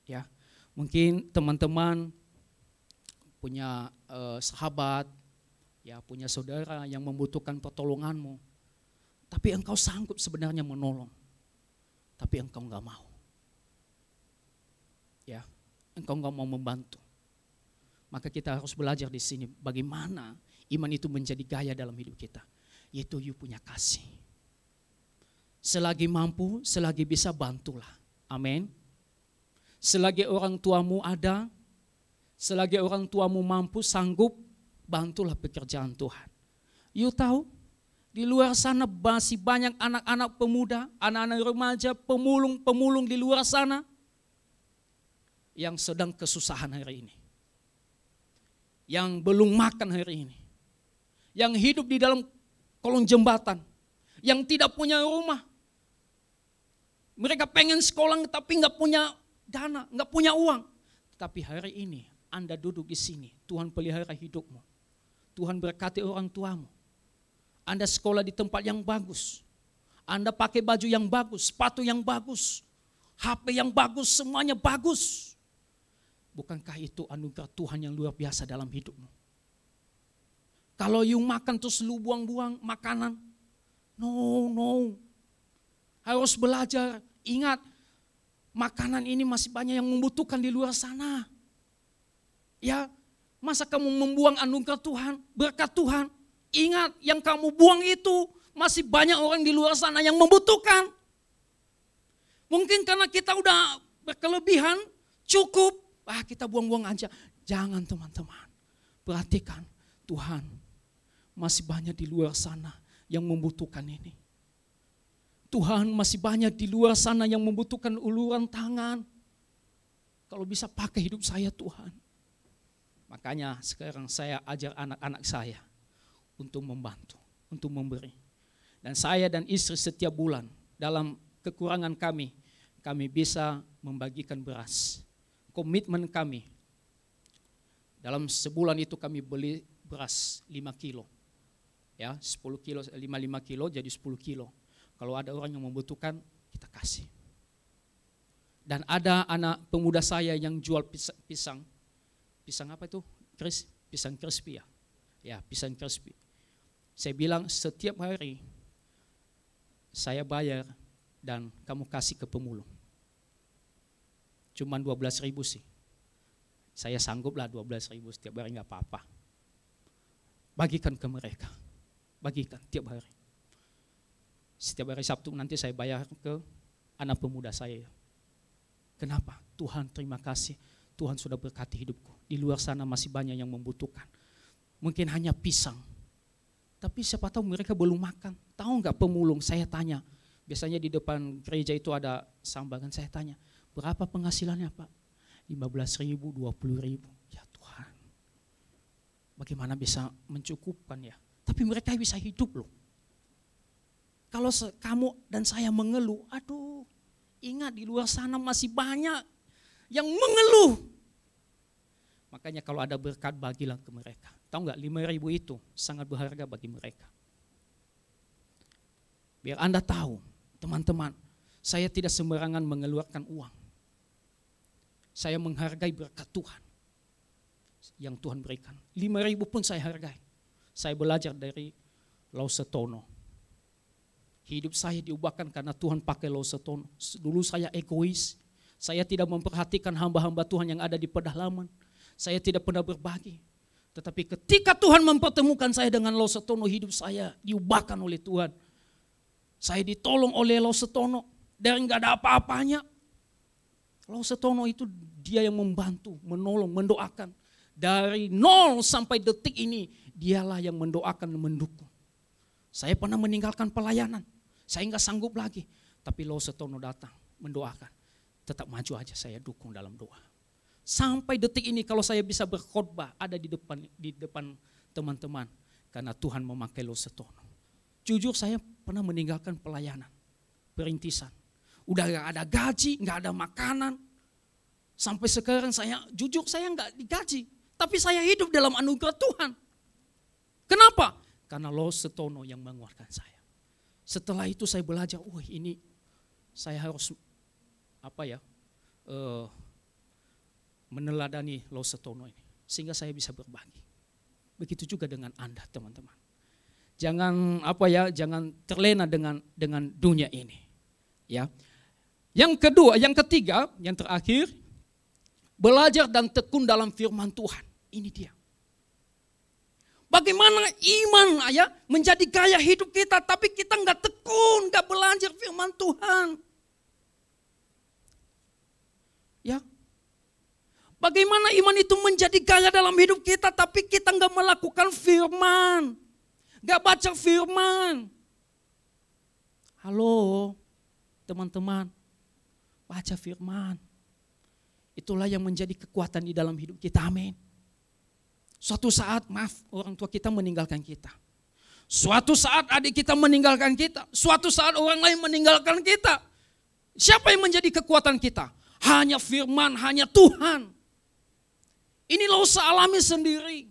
Ya, mungkin teman-teman punya sahabat, ya punya saudara yang membutuhkan pertolonganmu. Tapi engkau sanggup sebenarnya menolong. Tapi engkau enggak mau. Ya, engkau enggak mau membantu. Maka kita harus belajar di sini bagaimana iman itu menjadi gaya dalam hidup kita. Yaitu you punya kasih. Selagi mampu, selagi bisa bantulah. Amin. Selagi orang tuamu ada, selagi orang tuamu mampu, sanggup, bantulah pekerjaan Tuhan. You tahu, di luar sana masih banyak anak-anak pemuda, anak-anak remaja, pemulung-pemulung di luar sana yang sedang kesusahan hari ini. Yang belum makan hari ini. Yang hidup di dalam kolong jembatan. Yang tidak punya rumah. Mereka pengen sekolah tapi nggak punya dana, nggak punya uang. Tapi hari ini Anda duduk di sini, Tuhan pelihara hidupmu. Tuhan berkati orang tuamu. Anda sekolah di tempat yang bagus. Anda pakai baju yang bagus, sepatu yang bagus, HP yang bagus, semuanya bagus. Bukankah itu anugerah Tuhan yang luar biasa dalam hidupmu? Kalau you makan terus lu buang-buang makanan, no. Harus belajar, ingat makanan ini masih banyak yang membutuhkan di luar sana. Ya, masa kamu membuang anugerah Tuhan, berkat Tuhan? Ingat, yang kamu buang itu masih banyak orang di luar sana yang membutuhkan. Mungkin karena kita udah berkelebihan, cukup, kita buang-buang aja. Jangan teman-teman, perhatikan Tuhan masih banyak di luar sana yang membutuhkan ini. Tuhan masih banyak di luar sana yang membutuhkan uluran tangan. Kalau bisa pakai hidup saya Tuhan. Makanya sekarang saya ajar anak-anak saya untuk membantu, untuk memberi. Dan saya dan istri setiap bulan dalam kekurangan kami bisa membagikan beras. Komitmen kami, dalam sebulan itu kami beli beras 5 kilo. Ya, 10 kilo, 5 kilo jadi 10 kilo. Kalau ada orang yang membutuhkan, kita kasih. Dan ada anak pemuda saya yang jual pisang apa itu? Pisang crispy ya. Ya, pisang crispy. Saya bilang setiap hari saya bayar dan kamu kasih ke pemulung. Cuman 12.000 sih. Saya sanggup lah 12.000 setiap hari, nggak apa-apa. Bagikan ke mereka. Bagikan tiap hari. Setiap hari Sabtu nanti saya bayar ke anak pemuda saya. Kenapa? Tuhan terima kasih. Tuhan sudah berkati hidupku. Di luar sana masih banyak yang membutuhkan. Mungkin hanya pisang. Tapi siapa tahu mereka belum makan. Tahu nggak pemulung? Saya tanya. Biasanya di depan gereja itu ada sambangan. Saya tanya, berapa penghasilannya Pak? 15.000, 20.000. Ya Tuhan, bagaimana bisa mencukupkan ya? Tapi mereka bisa hidup loh. Kalau kamu dan saya mengeluh, aduh, ingat di luar sana masih banyak yang mengeluh. Makanya kalau ada berkat, bagilah ke mereka. Tahu nggak, 5.000 itu sangat berharga bagi mereka. Biar Anda tahu, teman-teman, saya tidak sembarangan mengeluarkan uang. Saya menghargai berkat Tuhan yang Tuhan berikan. 5.000 pun saya hargai. Saya belajar dari Lao Setono. Hidup saya diubahkan karena Tuhan pakai Lao Setono. Dulu saya egois. Saya tidak memperhatikan hamba-hamba Tuhan yang ada di pedalaman. Saya tidak pernah berbagi. Tetapi ketika Tuhan mempertemukan saya dengan Lao Setono, hidup saya diubahkan oleh Tuhan. Saya ditolong oleh Lao Setono dari nggak ada apa-apanya. Lao Setono itu dia yang membantu, menolong, mendoakan. Dari 0 sampai detik ini, dialah yang mendoakan dan mendukung. Saya pernah meninggalkan pelayanan, saya nggak sanggup lagi. Tapi Lao Setono datang, mendoakan. Tetap maju aja, saya dukung dalam doa. Sampai detik ini kalau saya bisa berkhotbah, ada di depan teman-teman. Karena Tuhan memakai Lao Setono. Jujur saya pernah meninggalkan pelayanan, perintisan. Udah gak ada gaji, gak ada makanan. Sampai sekarang jujur saya gak digaji. Tapi saya hidup dalam anugerah Tuhan. Kenapa? Karena Lao Setono yang menguatkan saya. Setelah itu saya belajar, ini saya harus meneladani Lao Setono ini. Sehingga saya bisa berbagi. Begitu juga dengan Anda, teman-teman. Jangan jangan terlena dengan dunia ini. Ya. Yang ketiga, yang terakhir, belajar dan tekun dalam firman Tuhan. Ini dia. Bagaimana iman menjadi gaya hidup kita, tapi kita nggak tekun, nggak belajar firman Tuhan. Ya. Bagaimana iman itu menjadi gaya dalam hidup kita, tapi kita nggak melakukan firman. Gak baca firman. Halo teman-teman, baca firman. Itulah yang menjadi kekuatan di dalam hidup kita, amin. Suatu saat, orang tua kita meninggalkan kita. Suatu saat adik kita meninggalkan kita. Suatu saat orang lain meninggalkan kita. Siapa yang menjadi kekuatan kita? Hanya firman, hanya Tuhan. Ini lo alami sendiri.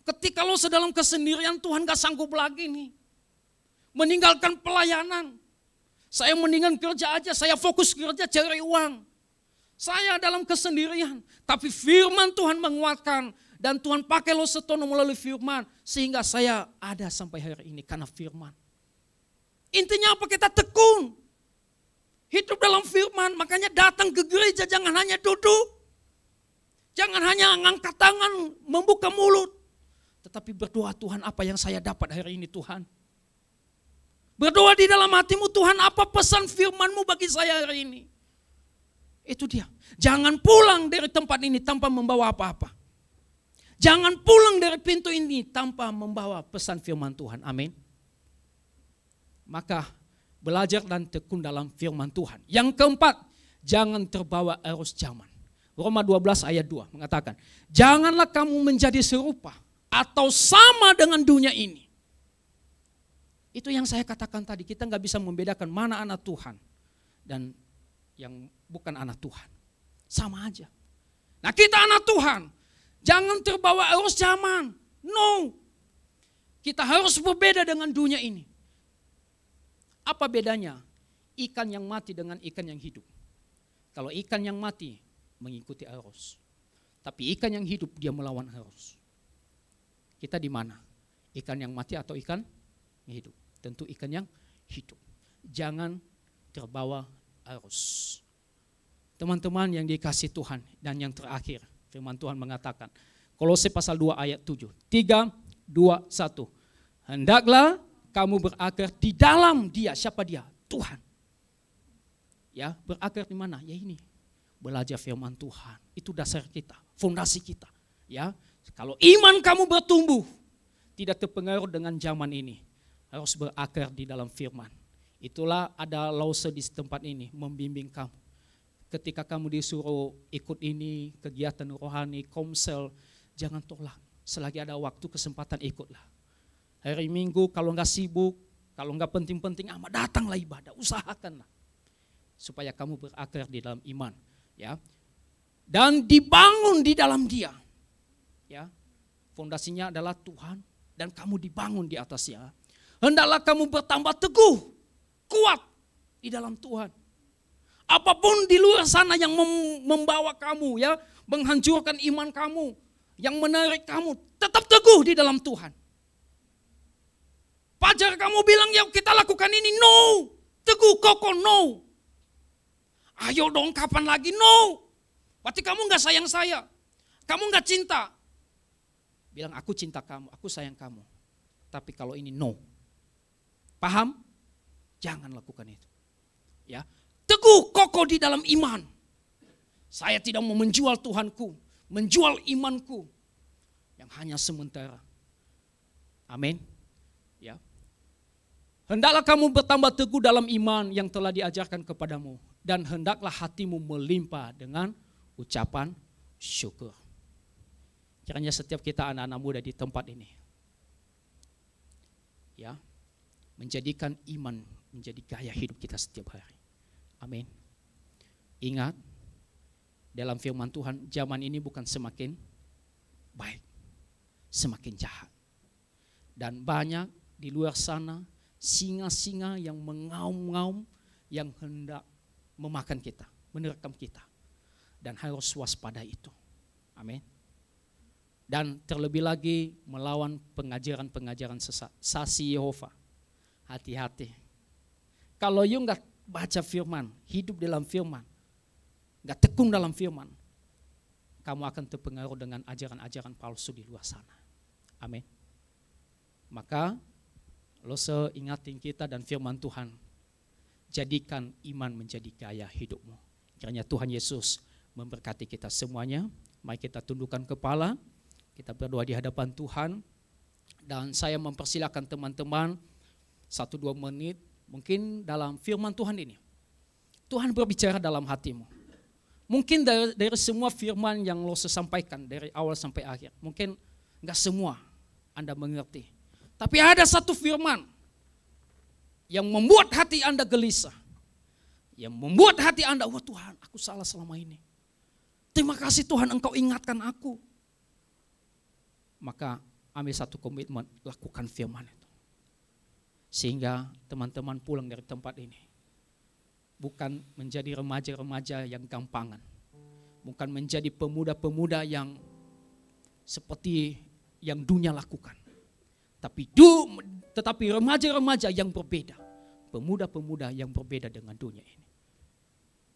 Ketika lo dalam kesendirian, Tuhan gak sanggup lagi nih. Meninggalkan pelayanan. Saya mendingan kerja aja, saya fokus kerja cari uang. Saya dalam kesendirian. Tapi firman Tuhan menguatkan. Dan Tuhan pakai Lao Setono melalui firman. Sehingga saya ada sampai hari ini karena firman. Intinya apa? Kita tekun. Hidup dalam firman. Makanya datang ke gereja jangan hanya duduk. Jangan hanya ngangkat tangan, membuka mulut. Tetapi berdoa, Tuhan apa yang saya dapat hari ini Tuhan. Berdoa di dalam hatimu, Tuhan apa pesan firman-Mu bagi saya hari ini. Itu dia. Jangan pulang dari tempat ini tanpa membawa apa-apa. Jangan pulang dari pintu ini tanpa membawa pesan firman Tuhan. Amin. Maka belajar dan tekun dalam firman Tuhan. Yang keempat, jangan terbawa arus zaman. Roma 12 ayat 2 mengatakan, janganlah kamu menjadi serupa atau sama dengan dunia ini. Itu yang saya katakan tadi, kita gak bisa membedakan mana anak Tuhan dan yang bukan anak Tuhan. Sama aja. Nah kita anak Tuhan, jangan terbawa arus zaman. No. Kita harus berbeda dengan dunia ini. Apa bedanya? Ikan yang mati dengan ikan yang hidup. Kalau ikan yang mati mengikuti arus. Tapi ikan yang hidup dia melawan arus. Kita di mana? Ikan yang mati atau ikan yang hidup? Tentu ikan yang hidup. Jangan terbawa arus. Teman-teman yang dikasihi Tuhan dan yang terakhir, firman Tuhan mengatakan, Kolose pasal 2 ayat 7. 3, 2, 1. Hendaklah kamu berakar di dalam Dia. Siapa Dia? Tuhan. Ya, berakar di mana? Ya ini. Belajar firman Tuhan. Itu dasar kita, fondasi kita. Ya. Kalau iman kamu bertumbuh, tidak terpengaruh dengan zaman ini, harus berakar di dalam firman. Itulah ada Lause di tempat ini, membimbing kamu. Ketika kamu disuruh ikut ini, kegiatan rohani, komsel, jangan tolak. Selagi ada waktu, kesempatan ikutlah. Hari Minggu kalau nggak sibuk, Kalau enggak penting-penting amat, datanglah ibadah, usahakanlah supaya kamu berakar di dalam iman, ya. Dan dibangun di dalam Dia, ya. Fondasinya adalah Tuhan dan kamu dibangun di atasnya. Hendaklah kamu bertambah teguh, kuat di dalam Tuhan. Apapun di luar sana yang membawa kamu, ya, menghancurkan iman kamu, yang menarik kamu, tetap teguh di dalam Tuhan. Pajar kamu bilang, ya kita lakukan ini, no. Teguh, kokoh, no. Ayo dong, kapan lagi, no. Berarti kamu gak sayang saya, kamu gak cinta. Bilang, aku cinta kamu, aku sayang kamu. Tapi kalau ini, no. Paham? Jangan lakukan itu. Ya, teguh, kokoh di dalam iman. Saya tidak mau menjual Tuhanku, menjual imanku yang hanya sementara. Amin. Ya. Hendaklah kamu bertambah teguh dalam iman yang telah diajarkan kepadamu, dan hendaklah hatimu melimpah dengan ucapan syukur. Kiranya setiap kita anak-anak muda di tempat ini, ya, menjadikan iman menjadi gaya hidup kita setiap hari. Amin. Ingat, dalam firman Tuhan, zaman ini bukan semakin baik, semakin jahat. Dan banyak di luar sana singa-singa yang mengaum-ngaum, yang hendak memakan kita, menerkam kita. Dan harus waspada itu. Amin. Dan terlebih lagi melawan pengajaran-pengajaran sesat. Saksi Yehova, hati-hati. Kalau you nggak baca firman, hidup dalam firman, nggak tekun dalam firman, kamu akan terpengaruh dengan ajaran-ajaran palsu di luar sana. Amin. Maka lo ingatin kita dan firman Tuhan, jadikan iman menjadi gaya hidupmu. Kiranya Tuhan Yesus memberkati kita semuanya. Mari kita tundukkan kepala, kita berdoa di hadapan Tuhan. Dan saya mempersilakan teman-teman 1-2 menit, mungkin dalam firman Tuhan ini, Tuhan berbicara dalam hatimu. Mungkin dari semua firman yang lo sampaikan dari awal sampai akhir, mungkin enggak semua Anda mengerti. Tapi ada satu firman yang membuat hati Anda gelisah. Yang membuat hati Anda, wah Tuhan, aku salah selama ini. Terima kasih Tuhan, Engkau ingatkan aku. Maka ambil satu komitmen, lakukan firman itu. Sehingga teman-teman pulang dari tempat ini bukan menjadi remaja-remaja yang gampangan. Bukan menjadi pemuda-pemuda yang seperti yang dunia lakukan. Tetapi remaja-remaja yang berbeda. Pemuda-pemuda yang berbeda dengan dunia ini.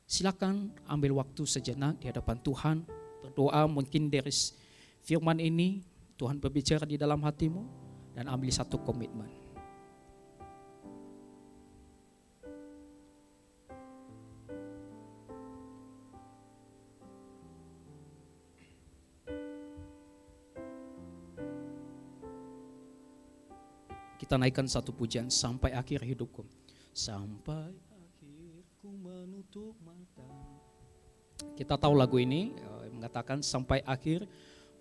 Silakan ambil waktu sejenak di hadapan Tuhan. Berdoa mungkin dari firman ini Tuhan berbicara di dalam hatimu. Dan ambil satu komitmen. Kita naikkan satu pujian, sampai akhir hidupku. Sampai akhirku menutup mata. Kita tahu lagu ini mengatakan sampai akhir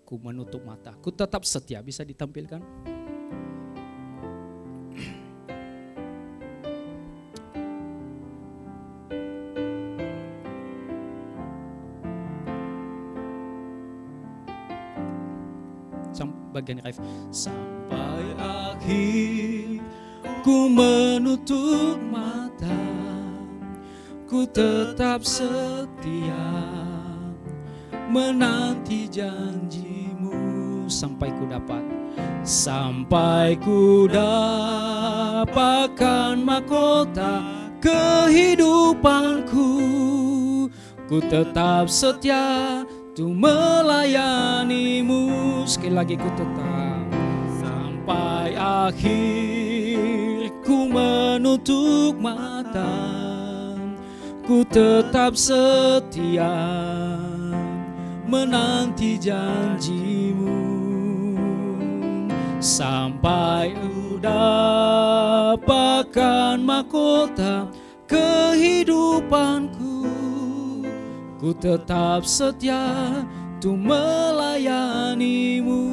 ku menutup mata. Ku tetap setia, bisa ditampilkan? Bagian ref. Sampai akhir ku menutup mata, ku tetap setia menanti janjimu sampai ku dapatkan mahkota kehidupanku. Ku tetap setia untuk melayanimu. Sekali lagi, ku tetap sampai akhir ku menutup mata, ku tetap setia menanti janjimu sampai ku dapatkan mahkota kehidupanku. Ku tetap setia untuk melayanimu.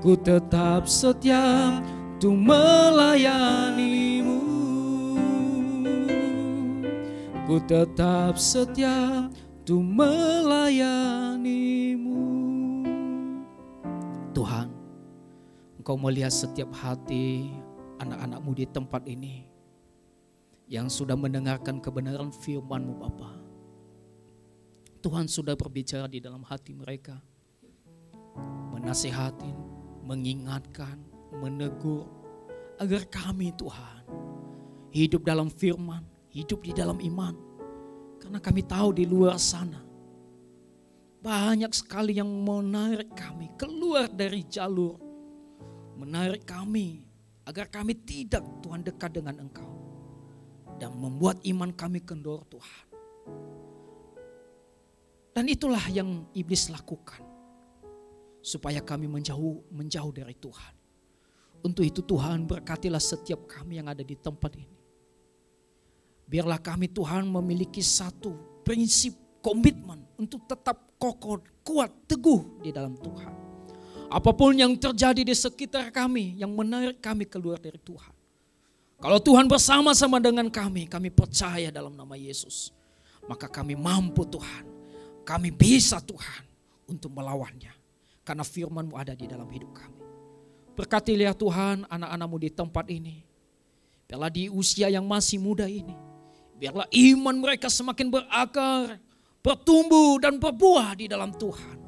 ku tetap setia untuk melayanimu. Ku tetap setia untuk melayanimu. Tuhan, Engkau melihat setiap hati anak-anak-Mu di tempat ini yang sudah mendengarkan kebenaran firman-Mu Bapa. Tuhan sudah berbicara di dalam hati mereka, menasihati, mengingatkan, menegur, agar kami Tuhan hidup dalam firman, hidup di dalam iman. Karena kami tahu di luar sana banyak sekali yang menarik kami keluar dari jalur, menarik kami agar kami tidak Tuhan dekat dengan Engkau dan membuat iman kami kendor Tuhan. Dan itulah yang iblis lakukan supaya kami menjauh dari Tuhan. Untuk itu Tuhan, berkatilah setiap kami yang ada di tempat ini. Biarlah kami Tuhan memiliki satu prinsip komitmen untuk tetap kokoh, kuat, teguh di dalam Tuhan. Apapun yang terjadi di sekitar kami yang menarik kami keluar dari Tuhan, kalau Tuhan bersama-sama dengan kami percaya dalam nama Yesus, maka kami mampu Tuhan, kami bisa Tuhan untuk melawannya. Karena firman-Mu ada di dalam hidup kami. Berkatilah Tuhan anak-anak-Mu di tempat ini. Biarlah di usia yang masih muda ini, biarlah iman mereka semakin berakar, bertumbuh dan berbuah di dalam Tuhan.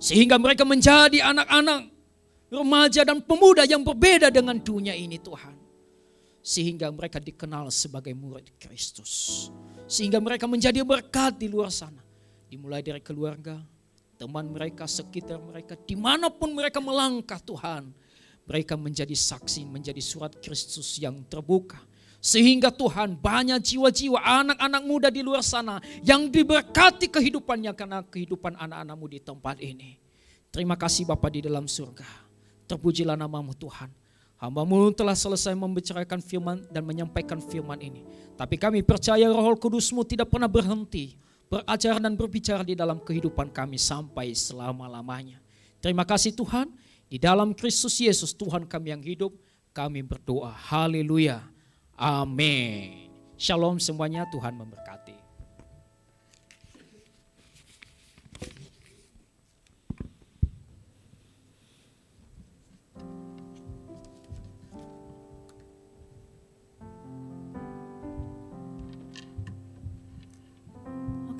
Sehingga mereka menjadi anak-anak, remaja dan pemuda yang berbeda dengan dunia ini Tuhan. Sehingga mereka dikenal sebagai murid Kristus. Sehingga mereka menjadi berkat di luar sana. Dimulai dari keluarga, teman mereka, sekitar mereka, dimanapun mereka melangkah Tuhan. Mereka menjadi saksi, menjadi surat Kristus yang terbuka. Sehingga Tuhan banyak jiwa-jiwa anak-anak muda di luar sana yang diberkati kehidupannya karena kehidupan anak-anak-Mu di tempat ini. Terima kasih Bapa di dalam surga. Terpujilah nama-Mu Tuhan. Hamba-Mu telah selesai membicarakan firman dan menyampaikan firman ini. Tapi kami percaya Roh Kudus-Mu tidak pernah berhenti berajar dan berbicara di dalam kehidupan kami sampai selama-lamanya. Terima kasih Tuhan. Di dalam Kristus Yesus Tuhan kami yang hidup, kami berdoa. Haleluya. Amin. Shalom semuanya, Tuhan memberkati.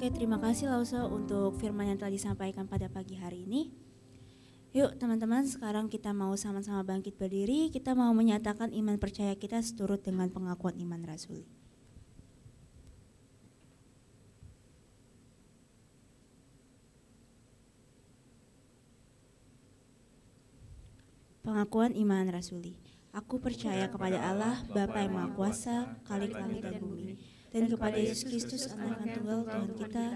Oke, terima kasih Lause untuk firman yang telah disampaikan pada pagi hari ini. Yuk teman-teman, sekarang kita mau sama-sama bangkit berdiri, kita mau menyatakan iman percaya kita seturut dengan pengakuan iman rasuli. Pengakuan iman rasuli. Aku percaya kepada Allah, Bapa yang Maha Kuasa, Khalik langit dan bumi, dan kepada Yesus Kristus, Anak Tunggal Tuhan kita,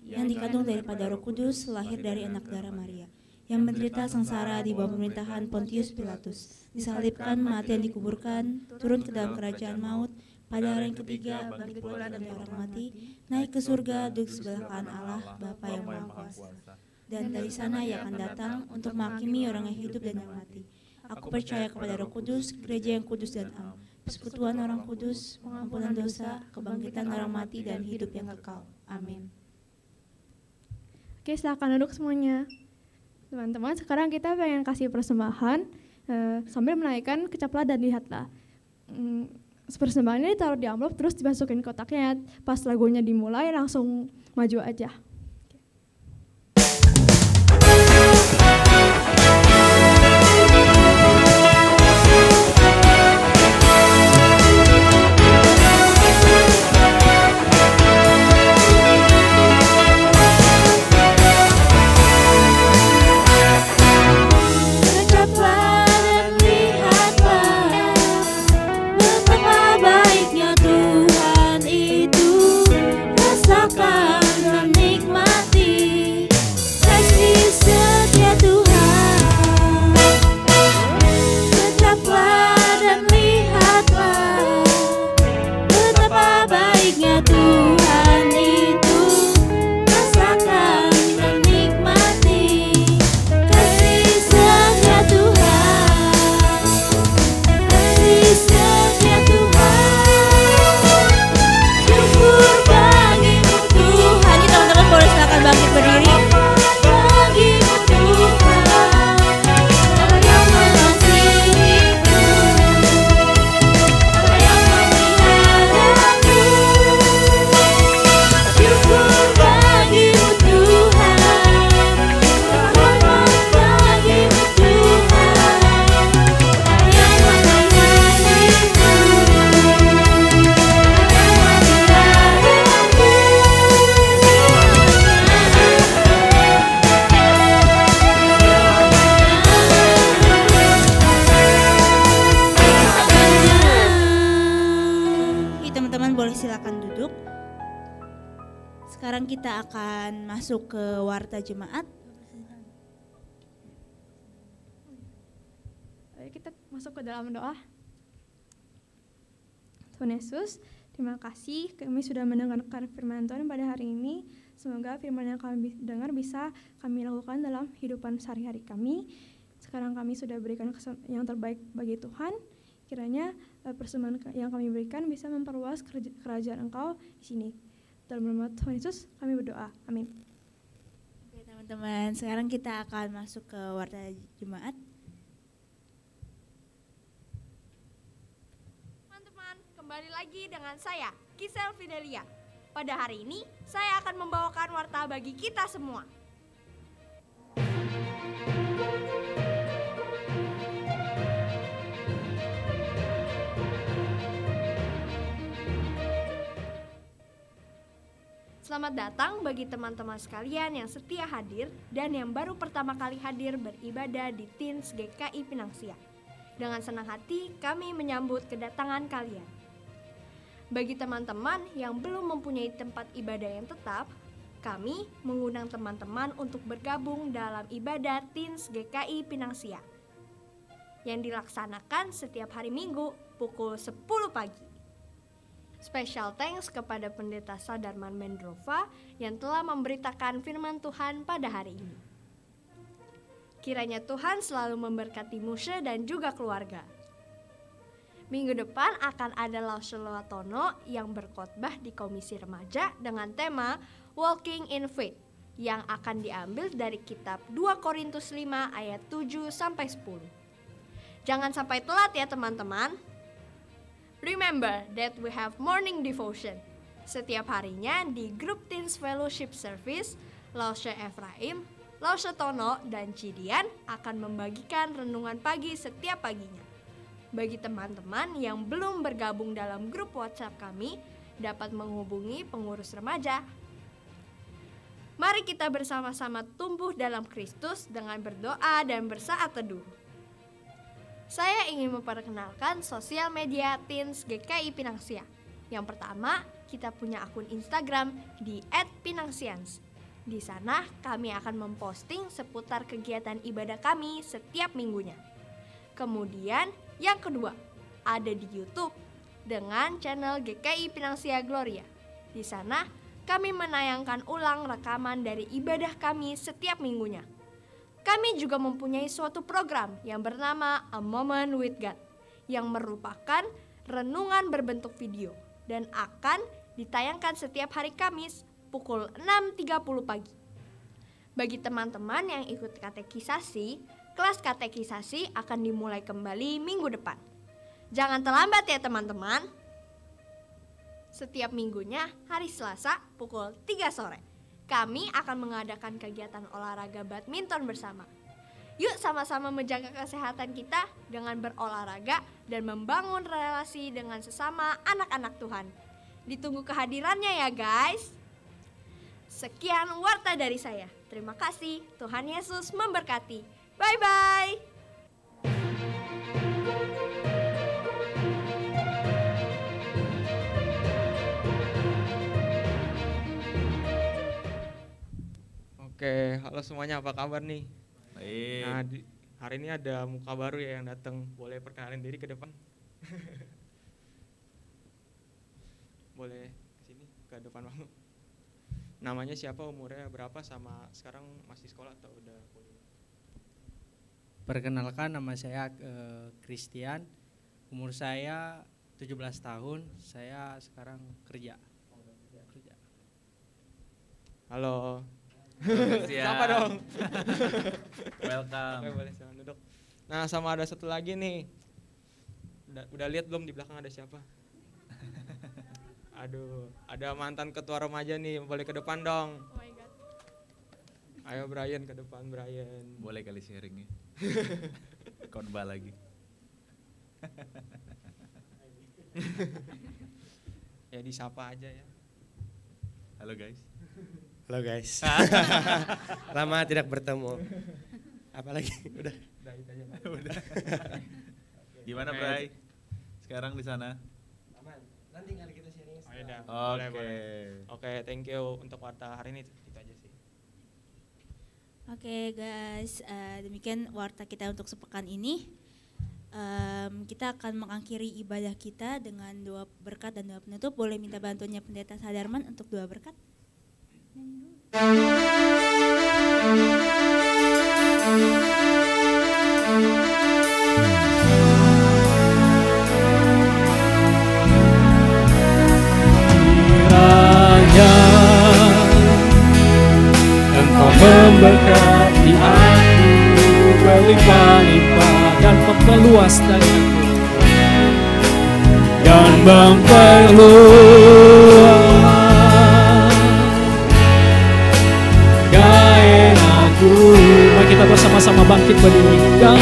yang dikandung daripada Roh Kudus, lahir dari anak darah Maria, yang menderita sengsara di bawah pemerintahan Pontius Pilatus, disalibkan, mati dan dikuburkan, turun ke dalam kerajaan maut, pada hari yang ketiga bangkit pula dari orang mati, naik ke surga, duduk sebelah kanan Allah, Bapa yang Maha Kuasa. Dan dari sana Ia akan datang untuk menghakimi orang yang hidup dan yang mati. Aku percaya kepada Roh Kudus, gereja yang kudus dan am, persekutuan orang kudus, pengampunan dosa, kebangkitan orang mati dan hidup yang kekal. Amin. Oke, silakan duduk semuanya. Teman-teman, sekarang kita pengen kasih persembahan sambil menaikkan kecaplah dan lihatlah. Persembahannya ditaruh di amplop terus dimasukin kotaknya. Pas lagunya dimulai langsung maju aja. Tuhan itu rasakan dan nikmati. kita akan masuk ke warta jemaat. Kita masuk ke dalam doa. Tuhan Yesus, terima kasih kami sudah mendengarkan firman Tuhan pada hari ini. Semoga firman yang kami dengar bisa kami lakukan dalam kehidupan sehari-hari kami. Sekarang kami sudah berikan yang terbaik bagi Tuhan. Kiranya persembahan yang kami berikan bisa memperluas kerajaan Engkau di sini. Dalam nama Tuhan Yesus kami berdoa. Amin. Oke teman-teman, sekarang kita akan masuk ke warta jemaat. Kembali lagi dengan saya, Kisel Fidelia. Pada hari ini, saya akan membawakan warta bagi kita semua. Selamat datang bagi teman-teman sekalian yang setia hadir dan yang baru pertama kali hadir beribadah di Teens GKI Pinangsia. Dengan senang hati, kami menyambut kedatangan kalian. Bagi teman-teman yang belum mempunyai tempat ibadah yang tetap, kami mengundang teman-teman untuk bergabung dalam ibadah Teens GKI Pinangsia yang dilaksanakan setiap hari Minggu pukul 10 pagi. Special thanks kepada Pendeta Sadarman Mendrova yang telah memberitakan firman Tuhan pada hari ini. Kiranya Tuhan selalu memberkati Musha dan juga keluarga. Minggu depan akan ada Laushe Loatono yang berkhotbah di Komisi Remaja dengan tema Walking in Faith yang akan diambil dari kitab 2 Korintus 5 ayat 7-10. Jangan sampai telat ya teman-teman. Remember that we have morning devotion. Setiap harinya di grup Teens Fellowship Service, Laushe Efraim, Laushe Tono, dan Cidian akan membagikan renungan pagi setiap paginya. Bagi teman-teman yang belum bergabung dalam grup WhatsApp kami, dapat menghubungi pengurus remaja. Mari kita bersama-sama tumbuh dalam Kristus dengan berdoa dan bersaat teduh. Saya ingin memperkenalkan sosial media Teens GKI Pinangsia. Yang pertama, kita punya akun Instagram di @pinangsians. Di sana kami akan memposting seputar kegiatan ibadah kami setiap minggunya. Kemudian yang kedua, ada di YouTube dengan channel GKI Pinangsia Gloria. Di sana, kami menayangkan ulang rekaman dari ibadah kami setiap minggunya. Kami juga mempunyai suatu program yang bernama A Moment with God, yang merupakan renungan berbentuk video dan akan ditayangkan setiap hari Kamis pukul 6.30 pagi. Bagi teman-teman yang ikut katekisasi, kelas katekisasi akan dimulai kembali minggu depan. Jangan terlambat ya teman-teman. Setiap minggunya hari Selasa pukul 3 sore, kami akan mengadakan kegiatan olahraga badminton bersama. Yuk sama-sama menjaga kesehatan kita dengan berolahraga dan membangun relasi dengan sesama anak-anak Tuhan. Ditunggu kehadirannya ya guys. Sekian warta dari saya. Terima kasih. Tuhan Yesus memberkati. Bye-bye. Oke, halo semuanya, apa kabar nih? Baik. Nah, hari ini ada muka baru ya yang datang. Boleh perkenalin diri ke depan? Boleh kesini, ke depan banget. Namanya siapa, umurnya berapa, sama sekarang masih sekolah atau udah kuliah? Perkenalkan, nama saya Christian, umur saya 17 tahun, saya sekarang kerja. Halo. Siap. Siapa dong? Welcome. Oke, boleh silakan duduk. Nah, sama ada satu lagi nih. Udah lihat belum di belakang ada siapa? Aduh, ada mantan ketua remaja nih, boleh ke depan dong. Oh my God. Ayo Brian, ke depan Brian. Boleh kali sharing ya. Khotbah lagi. Ya disapa aja ya. Halo guys. Halo guys. Lama tidak bertemu. Apalagi udah. Udah itu aja. Udah. Gimana Bray? Sekarang di sana? Aman. Nanti kali kita sharing. Beda. Oke. Boleh. Oke, thank you untuk warta hari ini itu aja sih. Oke guys, demikian warta kita untuk sepekan ini. Kita akan mengakhiri ibadah kita dengan doa berkat dan doa penutup. Boleh minta bantuannya Pendeta Sadarman untuk doa berkat? Kiranya Engkau memberkati aku berlimpah-limpah dan memperluas dadaku dan memperluas gairahku. Mari kita bersama-sama bangkit berdiri. Dan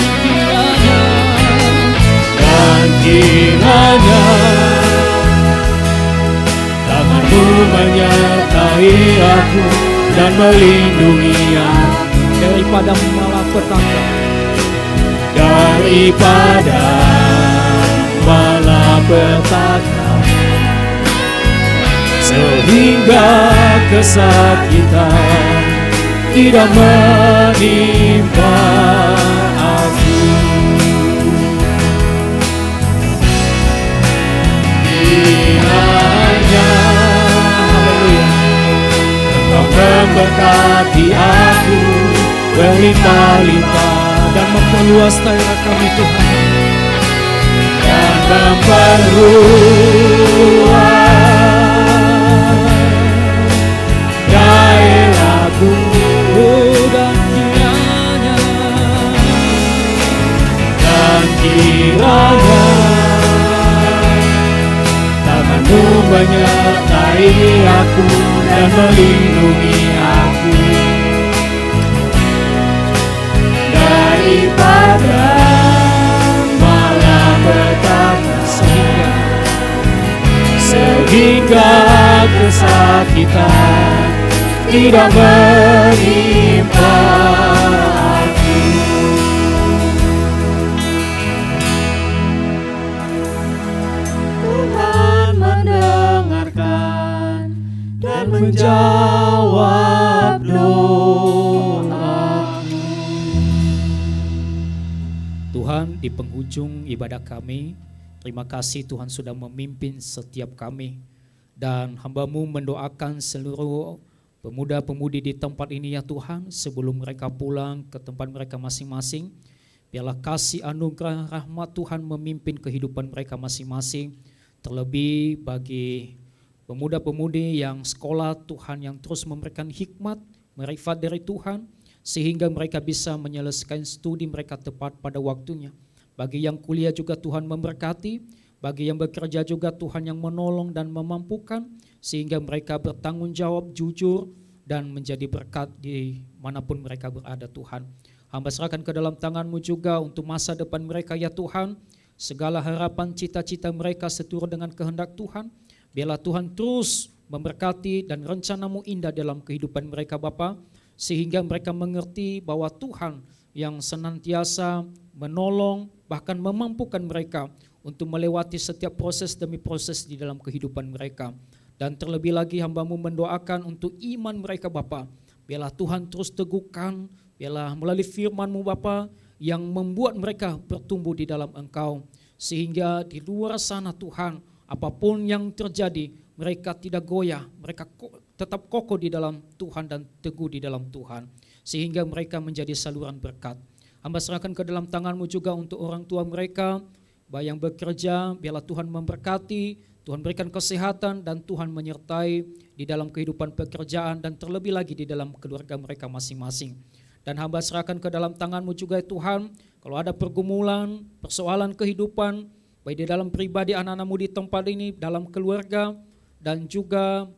kiranya tanganmu menyertai aku dan melindungi aku daripada malapetaka, daripada malapetaka, sehingga kesakitan tidak menimpa aku. Kiranya Engkau memberkati aku berlimpah-limpah dan memperluas daerah kami Tuhan, dan memperluas daerahku. Dan kiranya tanganmu menyertai aku dan melindungi aku daripada malapetaka, sehingga kesakitan tidak menimpa aku. Tuhan mendengarkan dan menjawab doa. Tuhan, di penghujung ibadah kami, terima kasih Tuhan sudah memimpin setiap kami, dan hamba-Mu mendoakan seluruh pemuda-pemudi di tempat ini ya Tuhan, sebelum mereka pulang ke tempat mereka masing-masing, biarlah kasih anugerah rahmat Tuhan memimpin kehidupan mereka masing-masing, terlebih bagi pemuda-pemudi yang sekolah Tuhan, yang terus memberikan hikmat, marifat dari Tuhan, sehingga mereka bisa menyelesaikan studi mereka tepat pada waktunya. Bagi yang kuliah juga Tuhan memberkati, bagi yang bekerja juga Tuhan yang menolong dan memampukan, sehingga mereka bertanggung jawab, jujur, dan menjadi berkat di manapun mereka berada Tuhan. Hamba serahkan ke dalam tangan-Mu juga untuk masa depan mereka ya Tuhan, segala harapan cita-cita mereka seturut dengan kehendak Tuhan. Biarlah Tuhan terus memberkati dan rencana-Mu indah dalam kehidupan mereka Bapa, sehingga mereka mengerti bahwa Tuhan yang senantiasa menolong, bahkan memampukan mereka untuk melewati setiap proses demi proses di dalam kehidupan mereka. Dan terlebih lagi hamba-Mu mendoakan untuk iman mereka Bapa. Biarlah Tuhan terus teguhkan, biarlah melalui firman-Mu Bapa yang membuat mereka bertumbuh di dalam Engkau. Sehingga di luar sana Tuhan, apapun yang terjadi, mereka tidak goyah, mereka tetap kokoh di dalam Tuhan dan teguh di dalam Tuhan. Sehingga mereka menjadi saluran berkat. Hamba serahkan ke dalam tangan-Mu juga untuk orang tua mereka, baik yang bekerja, biarlah Tuhan memberkati, Tuhan berikan kesehatan dan Tuhan menyertai di dalam kehidupan pekerjaan dan terlebih lagi di dalam keluarga mereka masing-masing. Dan hamba serahkan ke dalam tangan-Mu juga ya Tuhan, kalau ada pergumulan, persoalan kehidupan, baik di dalam pribadi anak-anak-Mu di tempat ini, dalam keluarga, dan juga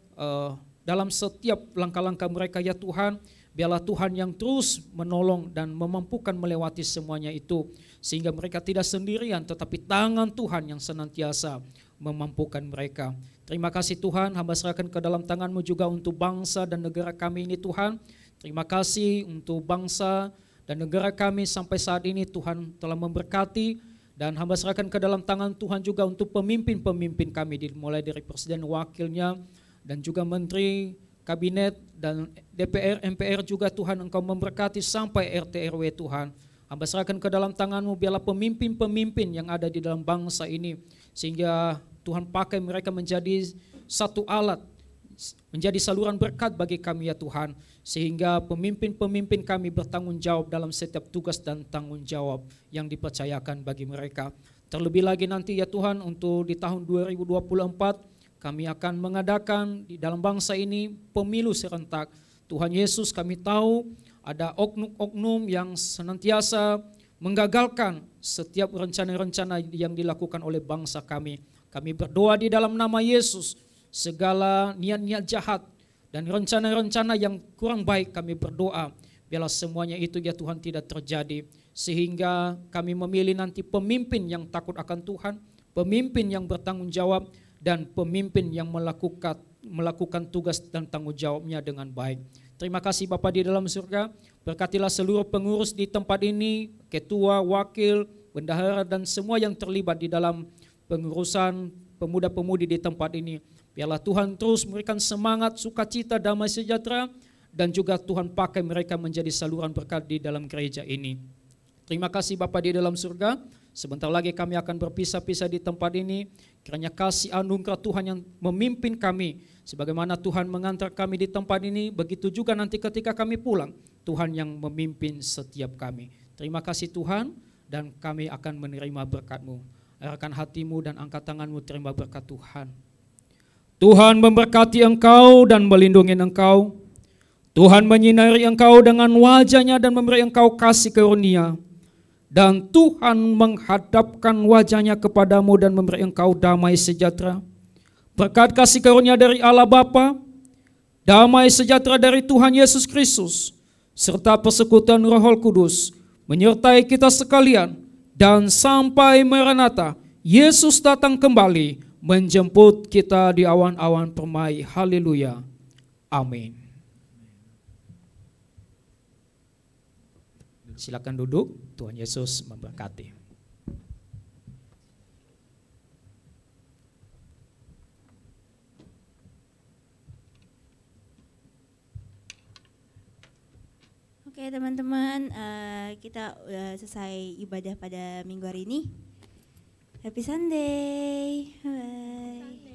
dalam setiap langkah-langkah mereka ya Tuhan, biarlah Tuhan yang terus menolong dan memampukan melewati semuanya itu, sehingga mereka tidak sendirian, tetapi tangan Tuhan yang senantiasa memampukan mereka. Terima kasih Tuhan, hamba serahkan ke dalam tangan-Mu juga untuk bangsa dan negara kami ini Tuhan. Terima kasih untuk bangsa dan negara kami sampai saat ini Tuhan telah memberkati, Dan hamba serahkan ke dalam tangan Tuhan juga untuk pemimpin-pemimpin kami, mulai dari presiden, wakilnya, dan juga menteri, kabinet, dan DPR, MPR juga Tuhan Engkau memberkati sampai RT RW Tuhan. Hamba serahkan ke dalam tangan-Mu, biarlah pemimpin-pemimpin yang ada di dalam bangsa ini, sehingga Tuhan pakai mereka menjadi satu alat, menjadi saluran berkat bagi kami ya Tuhan, sehingga pemimpin-pemimpin kami bertanggung jawab dalam setiap tugas dan tanggung jawab yang dipercayakan bagi mereka. Terlebih lagi nanti ya Tuhan, untuk di tahun 2024 kami akan mengadakan di dalam bangsa ini pemilu serentak. Tuhan Yesus, kami tahu ada oknum-oknum yang senantiasa menggagalkan setiap rencana-rencana yang dilakukan oleh bangsa kami. Kami berdoa di dalam nama Yesus, segala niat-niat jahat dan rencana-rencana yang kurang baik kami berdoa, biarlah semuanya itu ya Tuhan tidak terjadi, sehingga kami memilih nanti pemimpin yang takut akan Tuhan, pemimpin yang bertanggung jawab, dan pemimpin yang melakukan tugas dan tanggung jawabnya dengan baik. Terima kasih Bapa di dalam surga, berkatilah seluruh pengurus di tempat ini, ketua, wakil, bendahara, dan semua yang terlibat di dalam pengurusan pemuda-pemudi di tempat ini. Biarlah Tuhan terus memberikan semangat, sukacita, damai sejahtera, dan juga Tuhan pakai mereka menjadi saluran berkat di dalam gereja ini. Terima kasih Bapa di dalam surga. Sebentar lagi kami akan berpisah-pisah di tempat ini. Kiranya kasih anugerah Tuhan yang memimpin kami, sebagaimana Tuhan mengantar kami di tempat ini, begitu juga nanti ketika kami pulang, Tuhan yang memimpin setiap kami. Terima kasih Tuhan, dan kami akan menerima berkat-Mu. Arahkan hatimu dan angkat tanganmu, terima berkat Tuhan. Tuhan memberkati engkau dan melindungi engkau. Tuhan menyinari engkau dengan wajah-Nya dan memberi engkau kasih karunia. Dan Tuhan menghadapkan wajah-Nya kepadamu dan memberi engkau damai sejahtera. Berkat kasih karunia dari Allah Bapa, damai sejahtera dari Tuhan Yesus Kristus, serta persekutuan Roh Kudus menyertai kita sekalian, dan sampai Maranatha, Yesus datang kembali menjemput kita di awan-awan permai. Haleluya. Amin. Silakan duduk. Tuhan Yesus memberkati. Oke teman-teman, kita udah selesai ibadah pada minggu hari ini. Happy Sunday. Bye.